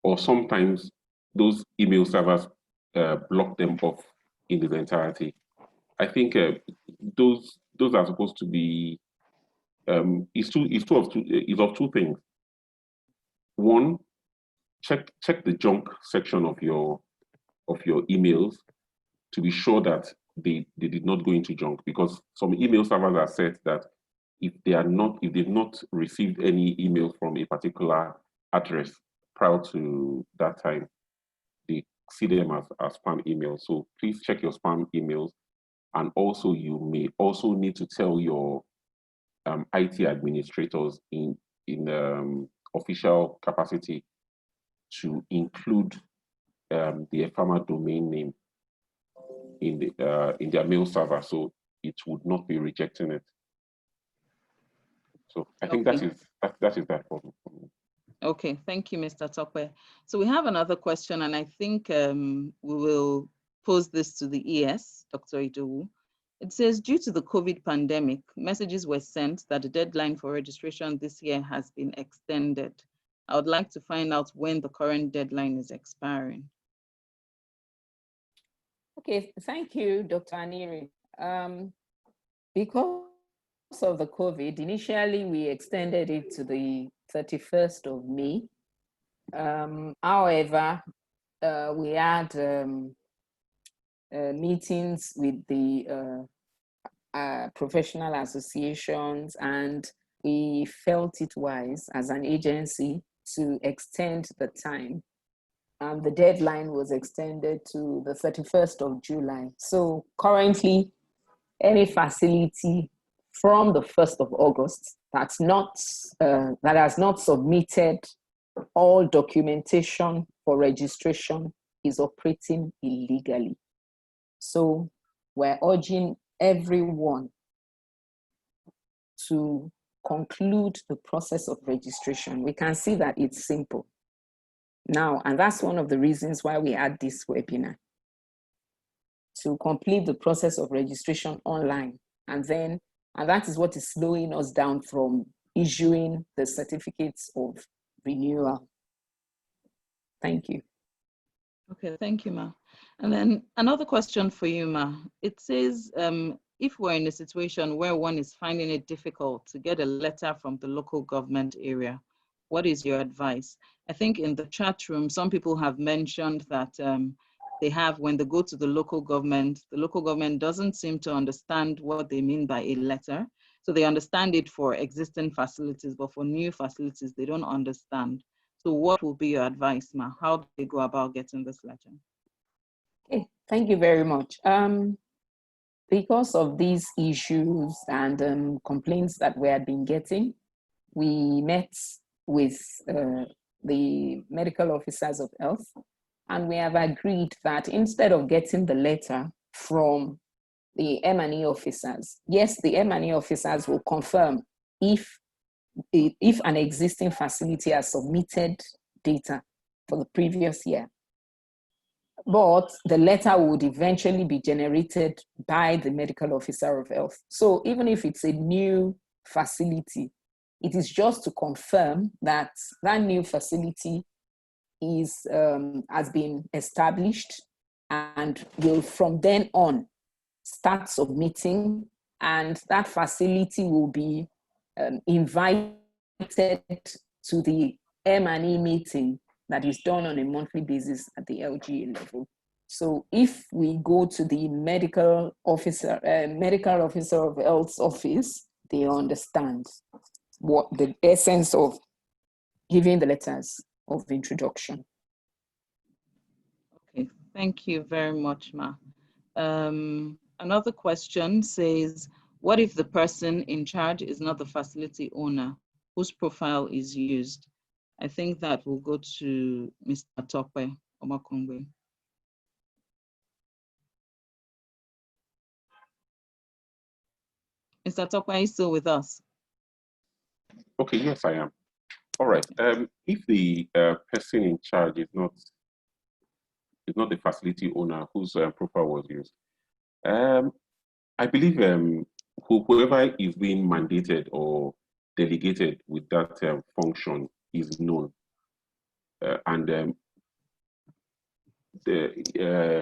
or sometimes those email servers block them off in its entirety. I think those are supposed to be is of two things. One, check the junk section of your emails to be sure that they did not go into junk, because some email servers are set that if they've not received any email from a particular address prior to that time, they see them as spam emails. So please check your spam emails. And also you may also need to tell your IT administrators in official capacity to include the eHEFAMAA domain name in their mail server, so it would not be rejecting it. So I think that is that problem for me. Okay, thank you, Mr. Tokwe. So we have another question, and I think we will pose this to the ES, Dr. Idowu. It says, due to the COVID pandemic, messages were sent that the deadline for registration this year has been extended. I would like to find out when the current deadline is expiring. Okay, thank you, Dr. Aniri. Because Of the COVID, initially we extended it to the 31st of May. However, we had meetings with the professional associations, and we felt it wise as an agency to extend the time. The deadline was extended to the 31st of July. So currently, any facility from the 1st of August that has not submitted all documentation for registration is operating illegally. So we're urging everyone to conclude the process of registration. We can see that it's simple now, and that's one of the reasons why we had this webinar, to complete the process of registration online. And that is what is slowing us down from issuing the certificates of renewal. Thank you. Okay, thank you, Ma. And then another question for you, Ma. It says, if we're in a situation where one is finding it difficult to get a letter from the local government area, what is your advice? I think in the chat room, some people have mentioned that they have, when they go to the local government doesn't seem to understand what they mean by a letter. So they understand it for existing facilities, but for new facilities, they don't understand. So what will be your advice, Ma? How do they go about getting this letter? Okay, thank you very much. Because of these issues and complaints that we had been getting, we met with the medical officers of health, and we have agreed that instead of getting the letter from the M&E officers, yes, the M&E officers will confirm if an existing facility has submitted data for the previous year. But the letter would eventually be generated by the medical officer of health. So even if it's a new facility, it is just to confirm that that new facility has been established and will from then on start submitting, and that facility will be invited to the M&E meeting that is done on a monthly basis at the LGA level. So if we go to the medical officer of health's office, they understand what the essence of giving the letters of introduction. Okay, thank you very much, Ma. Another question says, what if the person in charge is not the facility owner whose profile is used? I think that will go to Mr. Tokwe Omakongwe. Mr. Tokwe, are you still with us? Okay, yes, I am. All right. If the person in charge is not the facility owner whose profile was used, I believe whoever is being mandated or delegated with that function is known, and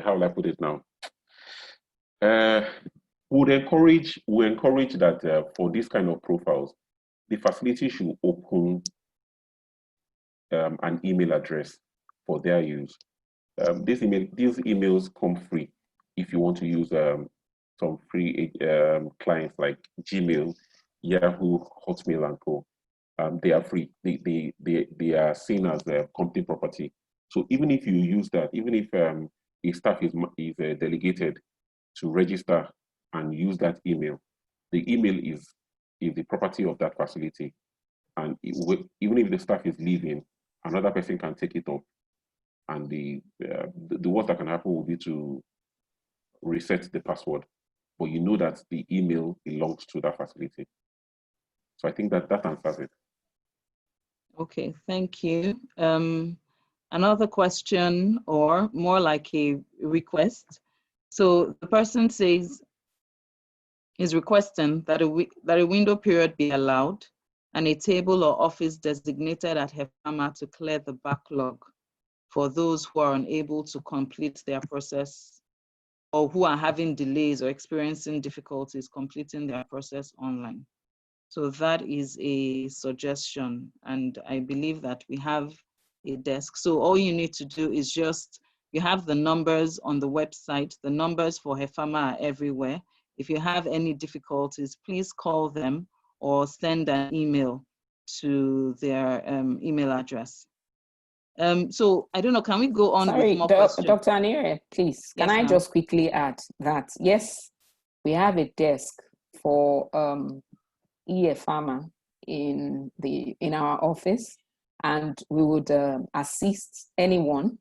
how will I put it now? We encourage that for this kind of profiles, the facility should open an email address for their use. These emails come free if you want to use some free clients like Gmail, Yahoo, Hotmail, and co. They are free. They are seen as company property. So even if you use that, even if a staff is delegated to register and use that email, the email is the property of that facility. And even if the staff is leaving, another person can take it up. And the worst that can happen will be to reset the password. But you know that the email belongs to that facility. So I think that answers it. Okay, thank you. Another question, or more like a request. So the person says, is requesting that a window period be allowed and a table or office designated at HEFAMAA to clear the backlog for those who are unable to complete their process or who are having delays or experiencing difficulties completing their process online. So that is a suggestion, and I believe that we have a desk. So all you need to do is just, you have the numbers on the website, the numbers for HEFAMA are everywhere. If you have any difficulties, please call them or send an email to their email address. So I don't know, can we go on with more questions? Dr. Anire, please, can I just quickly add that, yes, we have a desk for eHEFAMA in our office, and we would assist anyone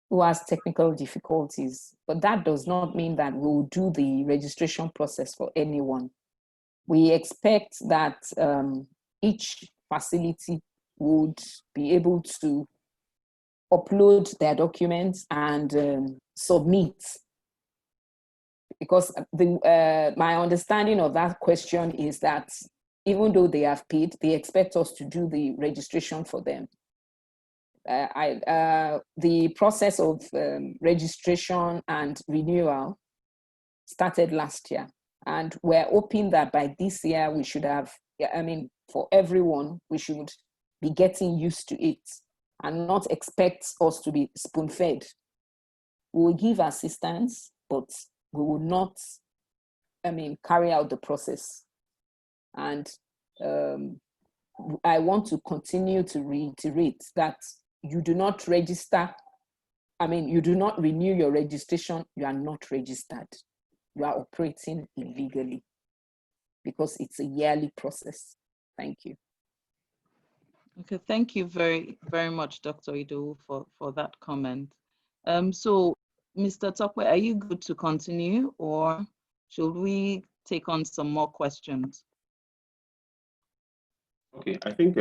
who has technical difficulties. But that does not mean that we will do the registration process for anyone. We expect that each facility would be able to upload their documents and submit. Because my understanding of that question is that even though they have paid, they expect us to do the registration for them. The process of registration and renewal started last year, and we're hoping that by this year we should have, for everyone, we should be getting used to it and not expect us to be spoon-fed. We will give assistance, but we will not, carry out the process. And I want to continue to reiterate that you do not register, you do not renew your registration, you are not registered. You are operating illegally because it's a yearly process. Thank you. Okay, thank you very, very much, Dr. Ido, for that comment. So, Mr. Tokwe, are you good to continue, or should we take on some more questions? Okay, I think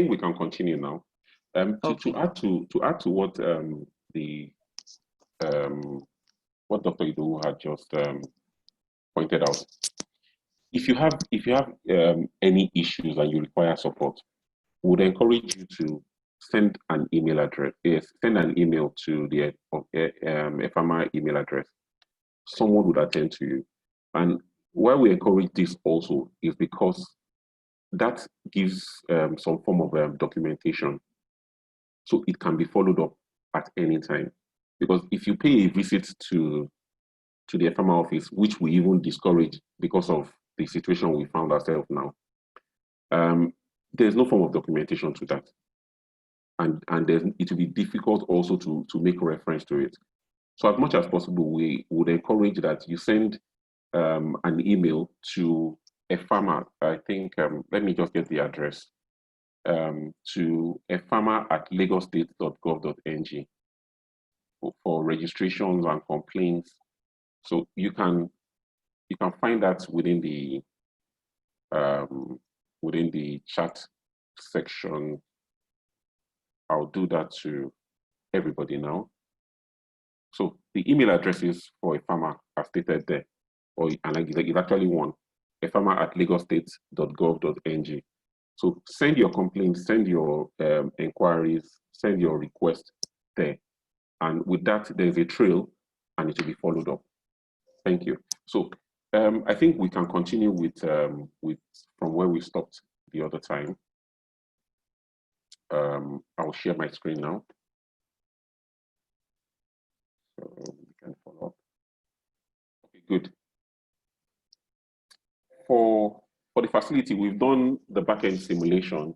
we can continue now. Okay. To add to what what Dr. Ido had just pointed out, if you have any issues and you require support, we would encourage you to send an email address. Send an email to the HEFAMA email address. Someone would attend to you. And why we encourage this also is because that gives some form of documentation, so it can be followed up at any time. Because if you pay a visit to the HEFAMA office, which we even discourage because of the situation we found ourselves now, there's no form of documentation to that. And it will be difficult also to make reference to it. So as much as possible, we would encourage that you send an email to HEFAMA. I think, let me just get the address, to HEFAMA@lagosState.gov.ng for registrations and complaints. So you can find that within the chat section. I'll do that to everybody now. So the email addresses for HEFAMA are stated there, and it's actually one, HEFAMA@lagosState.gov.ng. So send your complaints, send your inquiries, send your request there. And with that, there's a trail and it will be followed up. Thank you. So I think we can continue with from where we stopped the other time. I'll share my screen now. So we can follow up. Okay, good. For the facility, we've done the backend simulation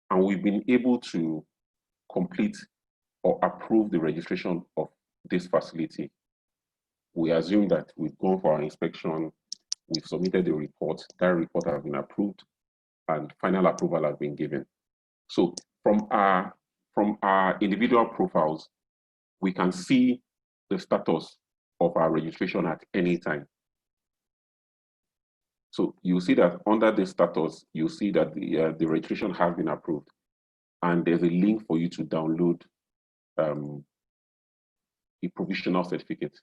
and we've been able to complete or approve the registration of this facility. We assume that we've gone for our inspection, we've submitted the report, that report has been approved, and final approval has been given. So from our individual profiles, we can see the status of our registration at any time. So you see that under the status, you see that the registration has been approved, and there's a link for you to download a provisional certificate.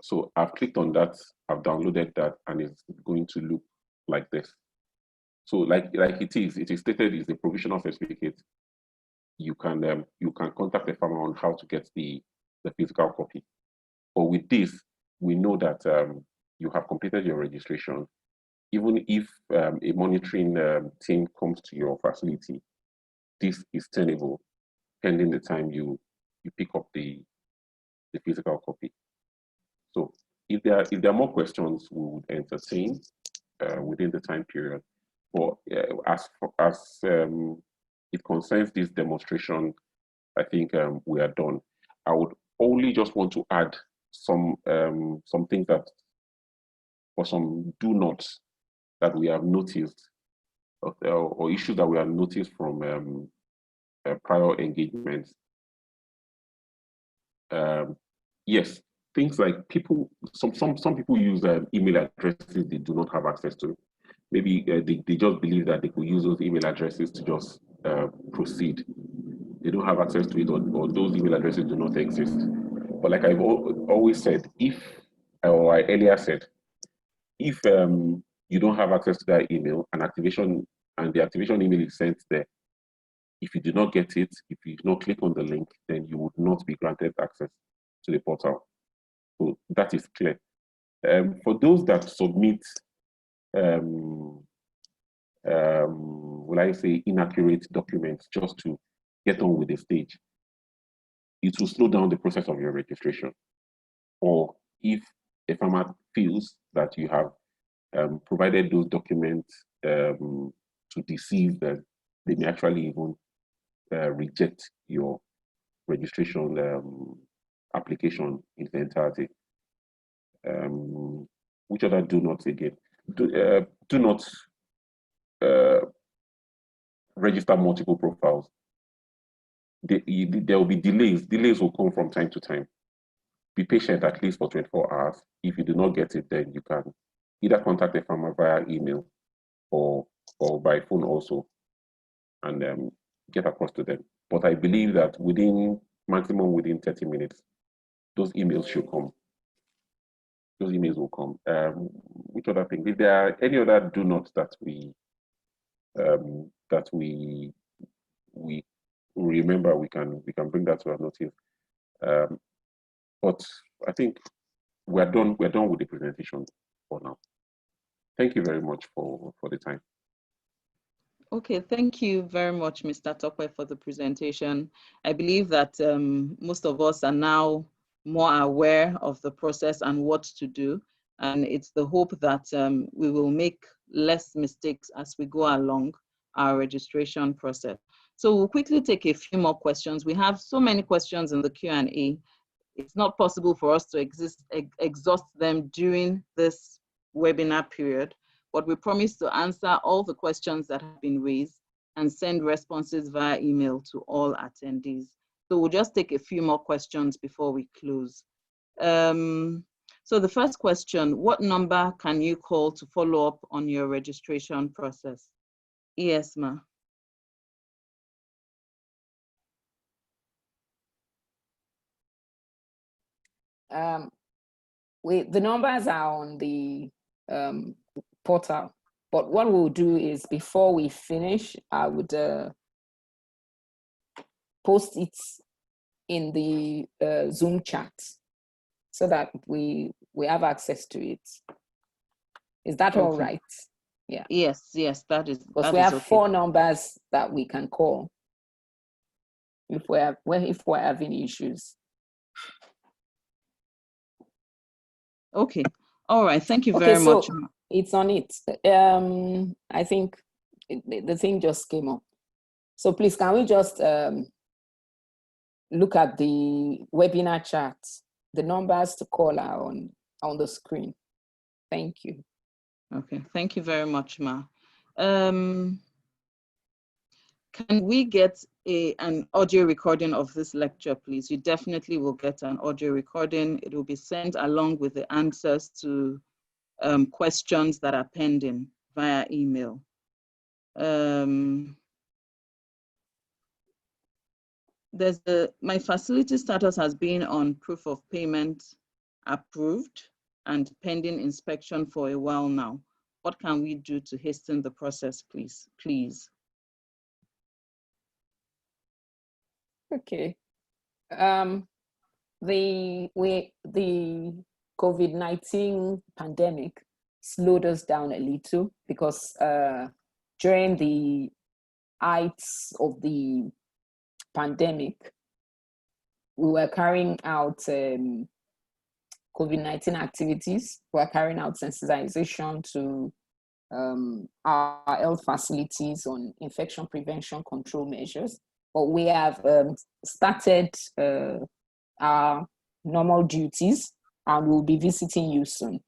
So I've clicked on that, I've downloaded that, and it's going to look like this. So like it is stated is the provisional certificate. You can contact the HEFAMA on how to get the physical copy. But with this, we know that you have completed your registration. even if a monitoring team comes to your facility, this is tenable pending the time you pick up the physical copy. So if there are more questions, we would entertain within the time period. But as it concerns this demonstration, I think we are done. I would only just want to add some things that, or some do nots that we have noticed, or issues that we have noticed from prior engagements. Yes, things like some people use email addresses they do not have access to. Maybe they just believe that they could use those email addresses to just proceed. They don't have access to it, or those email addresses do not exist. But like I've always said, or I earlier said, if you don't have access to that email, the activation email is sent there, if you do not get it, if you do not click on the link, then you would not be granted access to the portal. So that is clear. For those that submit, will I say, inaccurate documents just to get on with the stage, it will slow down the process of your registration. Or if HEFAMA feels that you have provided those documents to deceive them, they may actually even reject your registration application in the entirety. Which other do nots again? Do not register multiple profiles. There will be delays. Delays will come from time to time. Be patient at least for 24 hours. If you do not get it, then you can either contact the farmer via email or by phone also, and get across to them. But I believe that maximum within 30 minutes, those emails should come. Those emails will come. Which other thing? If there are any other do nots that we remember, we can bring that to our notice. But I think we're done with the presentation for now. Thank you very much for the time. Okay, thank you very much, Mr. Tokwe, for the presentation. I believe that most of us are now more aware of the process and what to do. And it's the hope that we will make less mistakes as we go along our registration process. So we'll quickly take a few more questions. We have so many questions in the Q&A. It's not possible for us to exhaust them during this webinar period, but we promise to answer all the questions that have been raised and send responses via email to all attendees. So we'll just take a few more questions before we close. So the first question, what number can you call to follow up on your registration process? eHEFAMA. The numbers are on the portal, but what we'll do is before we finish, I would post it in the Zoom chat so that we have access to it. Is that all right? Yeah. Yes, that is. Because we have okay. 4 numbers that we can call if we're having issues. Okay. All right. Thank you very much. So it's on it. I think the thing just came up. So please, can we just look at the webinar chat? The numbers to call are on the screen. Thank you. Okay. Thank you very much, Ma. Can we get an audio recording of this lecture, please? You definitely will get an audio recording. It will be sent along with the answers to questions that are pending via email. My facility status has been on proof of payment approved and pending inspection for a while now. What can we do to hasten the process, please? Okay. The COVID-19 pandemic slowed us down a little because during the heights of the pandemic, we were carrying out COVID-19 activities. We were carrying out sensitization to our health facilities on infection prevention control measures. But we have started our normal duties, and we'll be visiting you soon.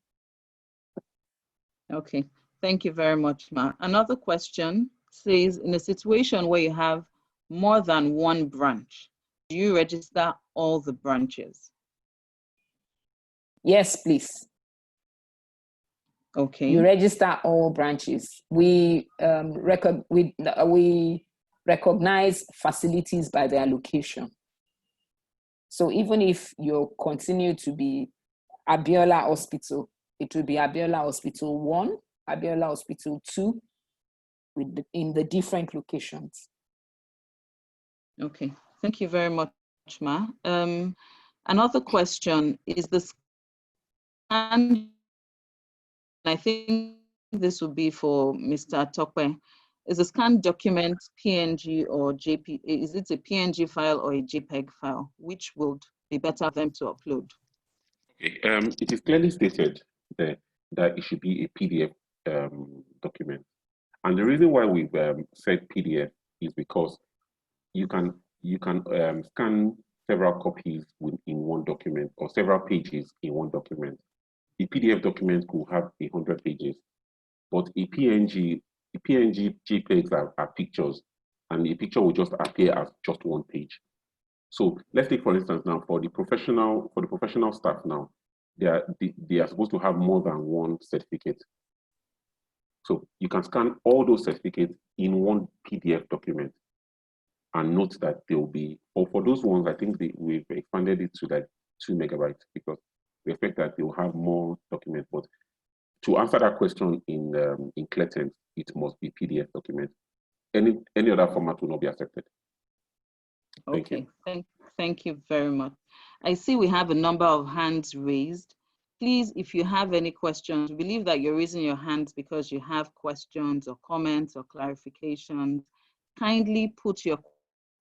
Okay, thank you very much, Ma. Another question says, in a situation where you have more than one branch, do you register all the branches? Yes, please. Okay. You register all branches. We recognize facilities by their location. So even if you continue to be Abiola Hospital, it will be Abiola Hospital 1, Abiola Hospital 2, in the different locations. Okay, thank you very much, Ma. Another question is the scan. I think this would be for Mr. Tokwe. Is a scanned document PNG or JPG? Is it a PNG file or a JPEG file? Which would be better for them to upload? Okay. It is clearly stated there that it should be a PDF document. And the reason why we've said PDF is because you can scan several copies in one document or several pages in one document. The PDF document could have 100 pages, but a PNG JPEGs are pictures, and the picture will just appear as just one page. So let's take, for instance, now for the professional staff now, they are supposed to have more than one certificate. So you can scan all those certificates in one PDF document, and note that they will be, or for those ones, I think we've expanded it to like 2 megabytes because we expect that they will have more documents. But to answer that question in clear terms, it must be PDF document. Any other format will not be accepted. Okay, thank you very much. I see we have a number of hands raised. Please, if you have any questions, we believe that you're raising your hands because you have questions or comments or clarifications. Kindly put your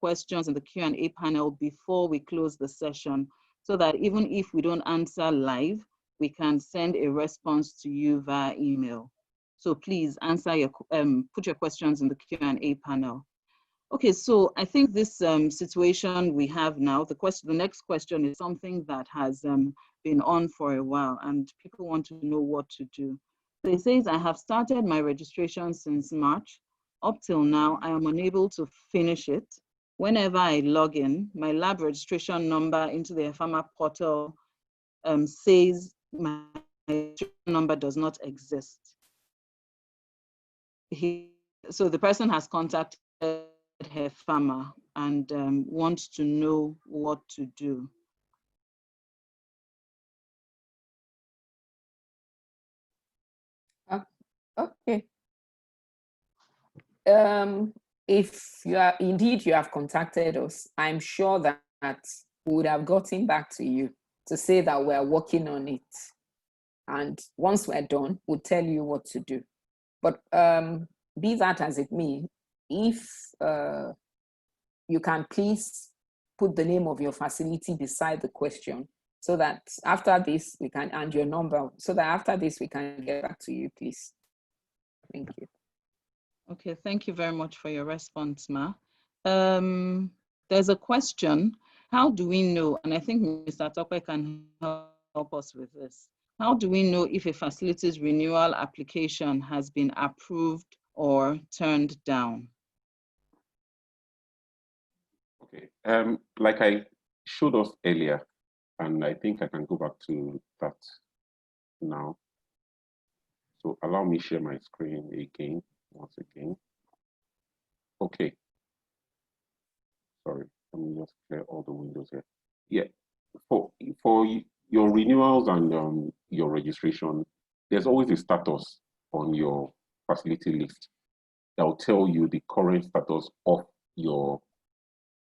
questions in the Q&A panel before we close the session, so that even if we don't answer live, we can send a response to you via email. So please answer put your questions in the Q&A panel. Okay, so I think this situation we have now, the next question is something that has been on for a while, and people want to know what to do. So it says, I have started my registration since March. Up till now, I am unable to finish it. Whenever I log in, my lab registration number into the HEFAMAA portal says my registration number does not exist. So the person has contacted HEFAMAA and wants to know what to do. Okay. If you have contacted us, I'm sure that we would have gotten back to you to say that we're working on it. And once we're done, we'll tell you what to do. But be that as it may, if you can please put the name of your facility beside the question, so that after this we can, and your number, so that after this we can get back to you, please. Thank you. Okay, thank you very much for your response, Ma. There's a question. How do we know, and I think Mr. Tokwe can help us with this. How do we know if a facilities renewal application has been approved or turned down? Okay, like I showed us earlier, and I think I can go back to that now. So allow me share my screen again, once again. Okay. Sorry, let me just clear all the windows here. Yeah, for your renewals and your registration, there's always a status on your facility list that will tell you the current status of your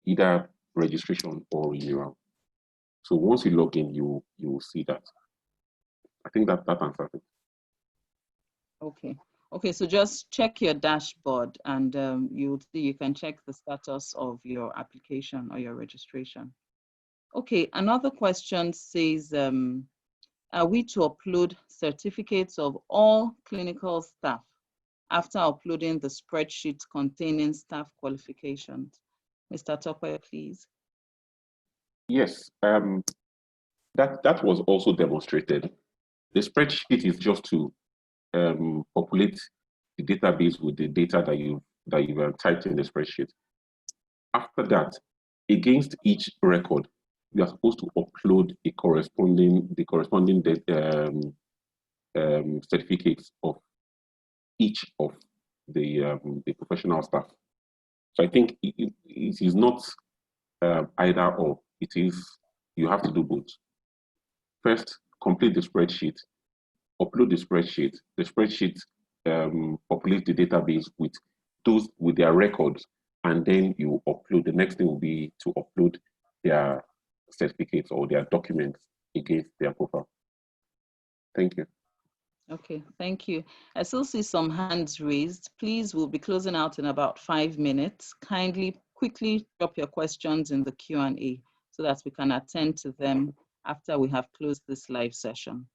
either registration or renewal. So once you log in, you will see that. I think that answers it. Okay. Okay, so just check your dashboard and you'll see, you can check the status of your application or your registration. Okay, another question says, are we to upload certificates of all clinical staff after uploading the spreadsheet containing staff qualifications? Mr. Tokwe, please. Yes, that was also demonstrated. The spreadsheet is just to populate the database with the data that you've typed in the spreadsheet. After that, against each record, you are supposed to upload the corresponding certificates of each of the professional staff. So I think it is not either or. It is, you have to do both. First, complete the spreadsheet, upload the spreadsheet. The spreadsheet populates the database with their records, and then you upload. The next thing will be to upload their certificates or their documents against their profile. Thank you. Okay, thank you. I still see some hands raised. Please, we'll be closing out in about 5 minutes. Kindly, quickly drop your questions in the Q&A so that we can attend to them after we have closed this live session.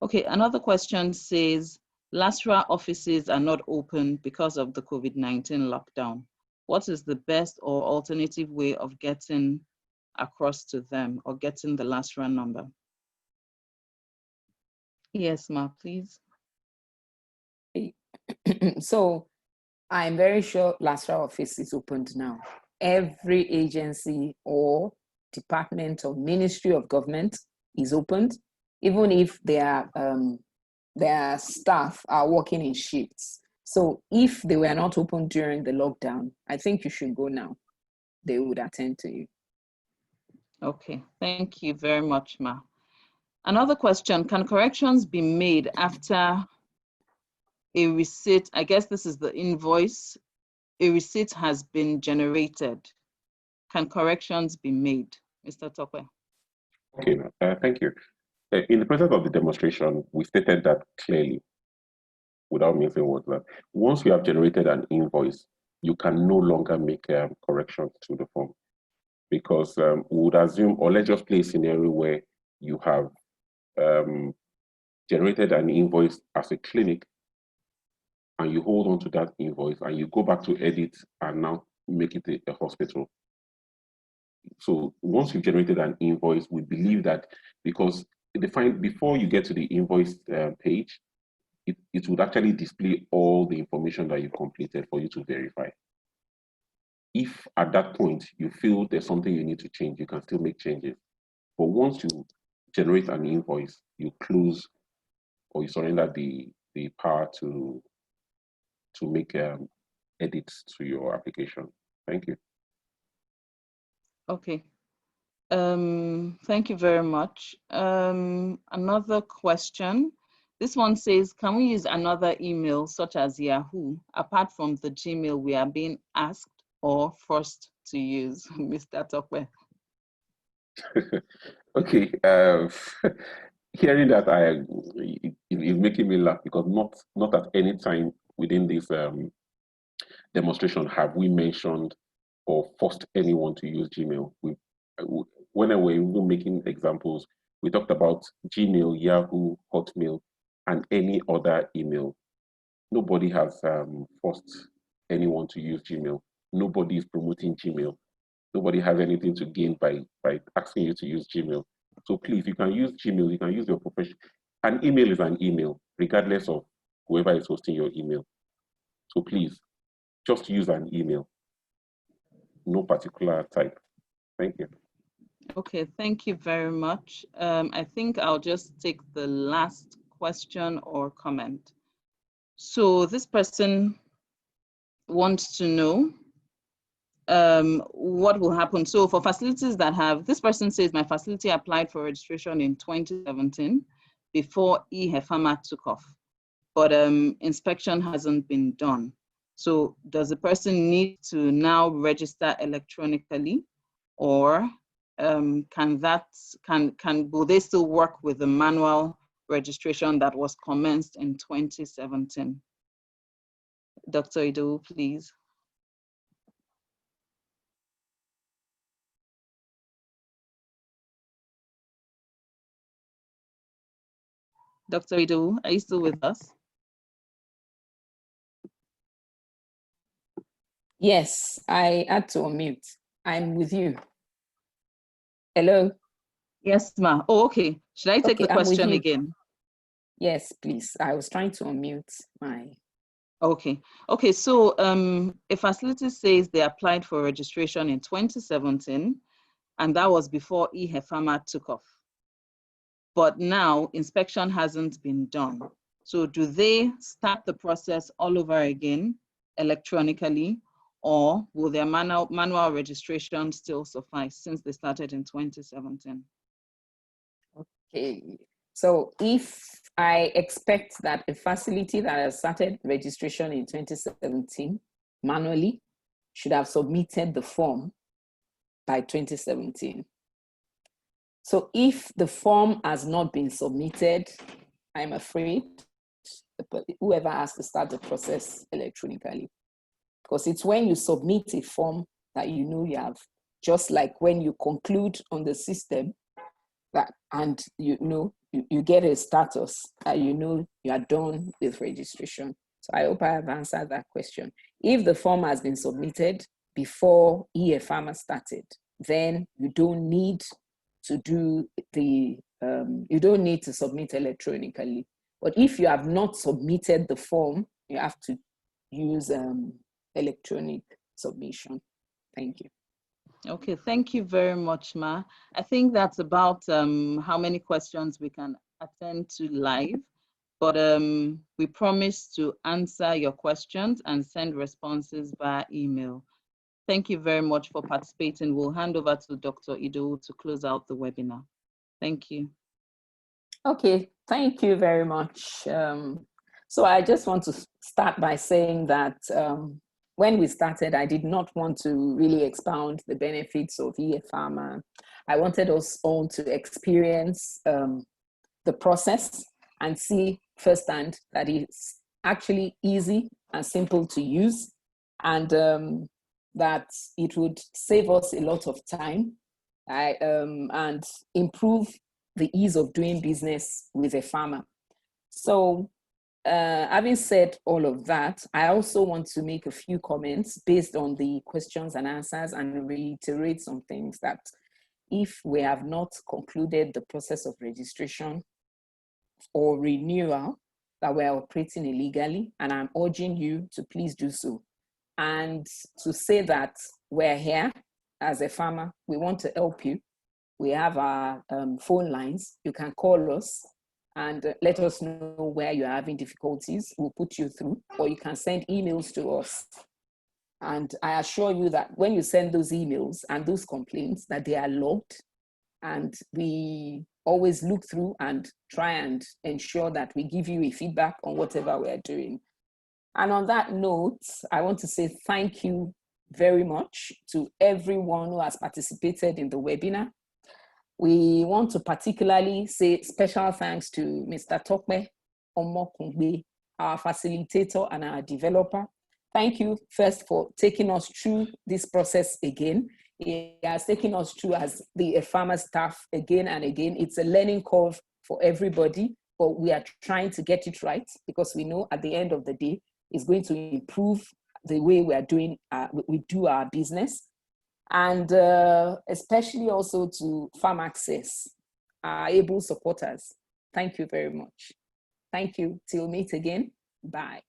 Okay, another question says, LASRA offices are not open because of the COVID-19 lockdown. What is the best or alternative way of getting across to them or getting the LASRA number? Yes, Ma, please. So I'm very sure LASRA office is opened now. Every agency or department or ministry of government is opened, even if their staff are working in shifts. So if they were not open during the lockdown, I think you should go now. They would attend to you. Okay, thank you very much, Ma. Another question, can corrections be made after a receipt? I guess this is the invoice. A receipt has been generated. Can corrections be made? Mr. Tokwe. Okay, thank you. In the process of the demonstration, we stated that clearly, without missing words, that once you have generated an invoice, you can no longer make corrections to the form, because we would assume, or let's just play a scenario where you have generated an invoice as a clinic, and you hold on to that invoice, and you go back to edit and now make it a hospital. So once you've generated an invoice, we believe that because before you get to the invoice page, it would actually display all the information that you've completed for you to verify. If at that point you feel there's something you need to change, you can still make changes. But once you generate an invoice, you close or you surrender the power to make edits to your application. Thank you. Okay. Thank you very much. Another question. This one says, can we use another email such as Yahoo apart from the Gmail we are being asked or forced to use? Mr. Tokwe. Okay. Hearing that, is making me laugh, because not at any time within this demonstration have we mentioned or forced anyone to use Gmail. When we were making examples, we talked about Gmail, Yahoo, Hotmail, and any other email. Nobody has forced anyone to use Gmail. Nobody is promoting Gmail. Nobody has anything to gain by asking you to use Gmail. So please, you can use Gmail, you can use your profession. An email is an email, regardless of whoever is hosting your email. So please, just use an email. No particular type. Thank you. Okay, thank you very much. I think I'll just take the last question or comment. So this person wants to know what will happen. So for facilities that have, this person says, my facility applied for registration in 2017 before eHEFAMA took off, but inspection hasn't been done. So does the person need to now register electronically, or will they still work with the manual registration that was commenced in 2017. Dr. Ido, please. Dr. Ido, are you still with us? Yes, I had to unmute. I'm with you. Hello? Yes, ma. Oh, okay. Should I take the question again? Yes, please. I was trying to unmute my... Okay. Okay, so a facility says they applied for registration in 2017, and that was before eHEFAMA took off. But now inspection hasn't been done. So do they start the process all over again electronically, or will their manual registration still suffice since they started in 2017? Okay. So if I expect that a facility that has started registration in 2017 manually should have submitted the form by 2017. So if the form has not been submitted, I'm afraid whoever has to start the process electronically. Because it's when you submit a form that you know you have, just like when you conclude on the system, that, and you know, you get a status that you know you are done with registration. So I hope I have answered that question. If the form has been submitted before eHEFAMA started, then you don't need to do the, you don't need to submit electronically. But if you have not submitted the form, you have to use electronic submission. Thank you. Okay, thank you very much, Ma. I think that's about how many questions we can attend to live, but we promise to answer your questions and send responses via email. Thank you very much for participating. We'll hand over to Dr. Ido to close out the webinar. Thank you. Okay, thank you very much. So I just want to start by saying that when we started, I did not want to really expound the benefits of eHEFAMA. I wanted us all to experience the process and see firsthand that it's actually easy and simple to use, and that it would save us a lot of time and improve the ease of doing business with eHEFAMA. So having said all of that, I also want to make a few comments based on the questions and answers and reiterate some things that if we have not concluded the process of registration or renewal, that we're operating illegally, and I'm urging you to please do so. And to say that we're here as eHEFAMA, we want to help you. We have our phone lines. You can call us and let us know where you're having difficulties. We'll put you through, or you can send emails to us. And I assure you that when you send those emails and those complaints, that they are logged, and we always look through and try and ensure that we give you a feedback on whatever we're doing. And on that note, I want to say thank you very much to everyone who has participated in the webinar. We want to particularly say special thanks to Mr. Tokwe Omokungbe, our facilitator and our developer. Thank you first for taking us through this process again. He has taken us through as the eHEFAMA staff again and again. It's a learning curve for everybody, but we are trying to get it right because we know at the end of the day, it's going to improve the way we are doing, we do our business. And especially also to Farm Access, our able supporters. Thank you very much. Thank you. Till meet again. Bye.